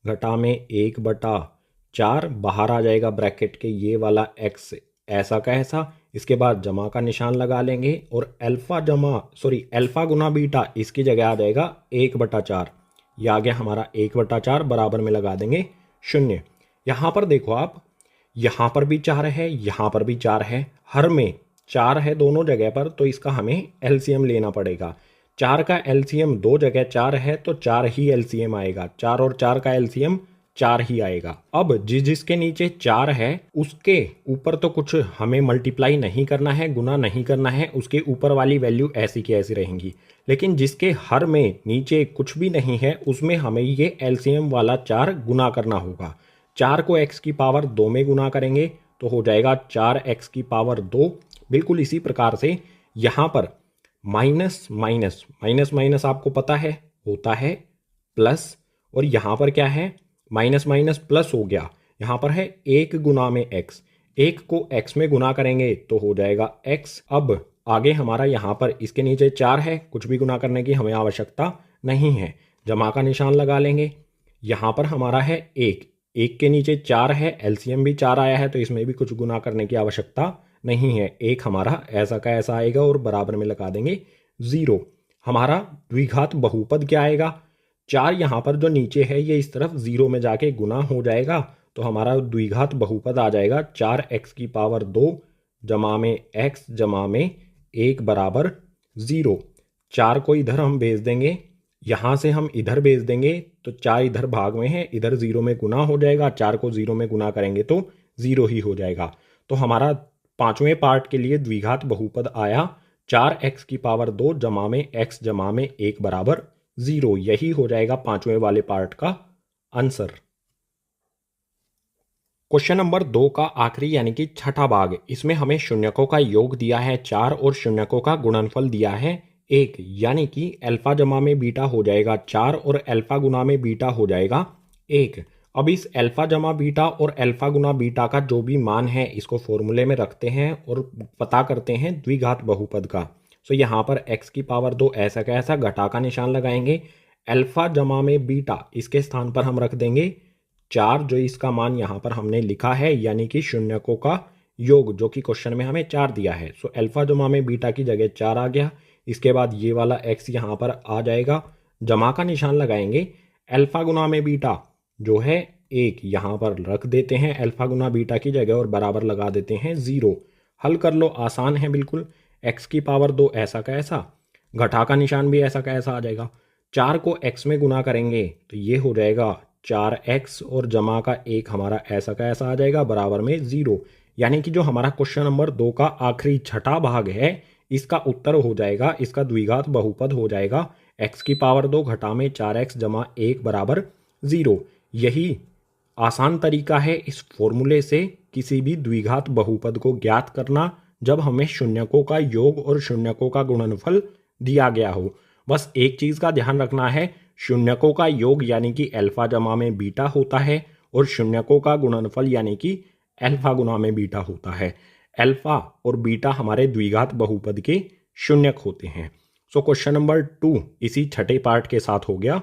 घटा में 1/4, बाहर आ जाएगा ब्रैकेट के ये वाला x ऐसा का ऐसा, इसके बाद जमा का निशान लगा लेंगे और अल्फा गुना बीटा इसकी जगह आ जाएगा 1/4, यह आ गया हमारा 1/4, बराबर में लगा देंगे 0। यहाँ पर देखो आप, यहाँ पर भी 4 है, यहाँ पर भी 4 है, हर में 4 है दोनों जगह पर, तो इसका हमें एलसीएम लेना पड़ेगा। 4 का एलसीएम 2 जगह 4 है तो 4 ही एलसीएम आएगा, 4 और 4 का एलसीएम 4 ही आएगा। अब जिसके नीचे 4 है उसके ऊपर तो कुछ हमें मल्टीप्लाई नहीं करना है, गुना नहीं करना है, उसके ऊपर वाली वैल्यू ऐसी की ऐसी रहेंगी। लेकिन जिसके हर में नीचे कुछ भी नहीं है उसमें हमें ये एलसीएम वाला 4 गुना करना होगा। 4 को x की पावर 2 में गुना करेंगे तो हो जाएगा 4x की पावर 2। बिल्कुल इसी प्रकार से यहाँ पर माइनस माइनस माइनस माइनस आपको पता है होता है प्लस, और यहाँ पर क्या है माइनस माइनस प्लस हो गया, यहाँ पर है 1 गुना में x, 1 को x में गुना करेंगे तो हो जाएगा x। अब आगे हमारा यहाँ पर इसके नीचे 4 है, कुछ भी गुना करने की हमें आवश्यकता नहीं है, जमा का निशान लगा लेंगे। यहाँ पर हमारा है 1 के नीचे 4 है, एलसीएम भी 4 आया है तो इसमें भी कुछ गुना करने की आवश्यकता नहीं है, 1 हमारा ऐसा का ऐसा आएगा और बराबर में लगा देंगे 0। हमारा द्विघात बहुपद क्या आएगा, 4 यहाँ पर जो नीचे है ये इस तरफ 0 में जाके गुना हो जाएगा, तो हमारा द्विघात बहुपद आ जाएगा 4x की पावर 2 जमा में x जमा में 1 बराबर 0। 4 को इधर हम भेज देंगे, यहाँ से हम इधर भेज देंगे तो 4 इधर भाग में है, इधर 0 में गुना हो जाएगा, 4 को 0 में गुना करेंगे तो 0 ही हो जाएगा। तो हमारा पांचवें पार्ट के लिए द्विघात बहुपद आया 4x की पावर 2 जमा में x जमा में 1 बराबर 0। यही हो जाएगा पांचवें वाले पार्ट का आंसर। क्वेश्चन नंबर 2 का आखिरी यानी कि छठा भाग, इसमें हमें शून्यकों का योग दिया है 4 और शून्यकों का गुणनफल दिया है 1, यानी कि अल्फा जमा में बीटा हो जाएगा 4 और अल्फा गुना में बीटा हो जाएगा 1। अब इस अल्फा जमा बीटा और अल्फा गुना बीटा का जो भी मान है इसको फॉर्मूले में रखते हैं और पता करते हैं द्विघात बहुपद का। सो यहाँ पर x की पावर 2 ऐसा का ऐसा घटा का निशान लगाएंगे, अल्फा जमा में बीटा इसके स्थान पर हम रख देंगे 4, जो इसका मान यहाँ पर हमने लिखा है यानी कि शून्यकों का योग, जो कि क्वेश्चन में हमें 4 दिया है। सो अल्फा जमा में बीटा की जगह 4 आ गया। इसके बाद ये वाला x यहाँ पर आ जाएगा, जमा का निशान लगाएंगे, अल्फा गुना में बीटा जो है 1 यहाँ पर रख देते हैं अल्फा गुना बीटा की जगह और बराबर लगा देते हैं 0। हल कर लो, आसान है बिल्कुल। x की पावर 2 ऐसा का ऐसा, घटा का निशान भी ऐसा का ऐसा आ जाएगा। 4 को x में गुना करेंगे तो ये हो जाएगा 4x और जमा का 1 हमारा ऐसा का ऐसा आ जाएगा बराबर में 0। यानी कि जो हमारा क्वेश्चन नंबर 2 का आखिरी छठा भाग है इसका उत्तर हो जाएगा, इसका द्विघात बहुपद हो जाएगा x की पावर 2 घटा में 4x जमा 1 बराबर 0। यही आसान तरीका है इस फॉर्मूले से किसी भी द्विघात बहुपद को ज्ञात करना, जब हमें शून्यकों का योग और शून्यकों का गुणनफल दिया गया हो। बस एक चीज़ का ध्यान रखना है, शून्यकों का योग यानी कि अल्फा जमा में बीटा होता है और शून्यकों का गुणनफल यानी कि अल्फा गुना में बीटा होता है। अल्फा और बीटा हमारे द्विघात बहुपद के शून्यक होते हैं। सो क्वेश्चन नंबर 2 इसी छठे पार्ट के साथ हो गया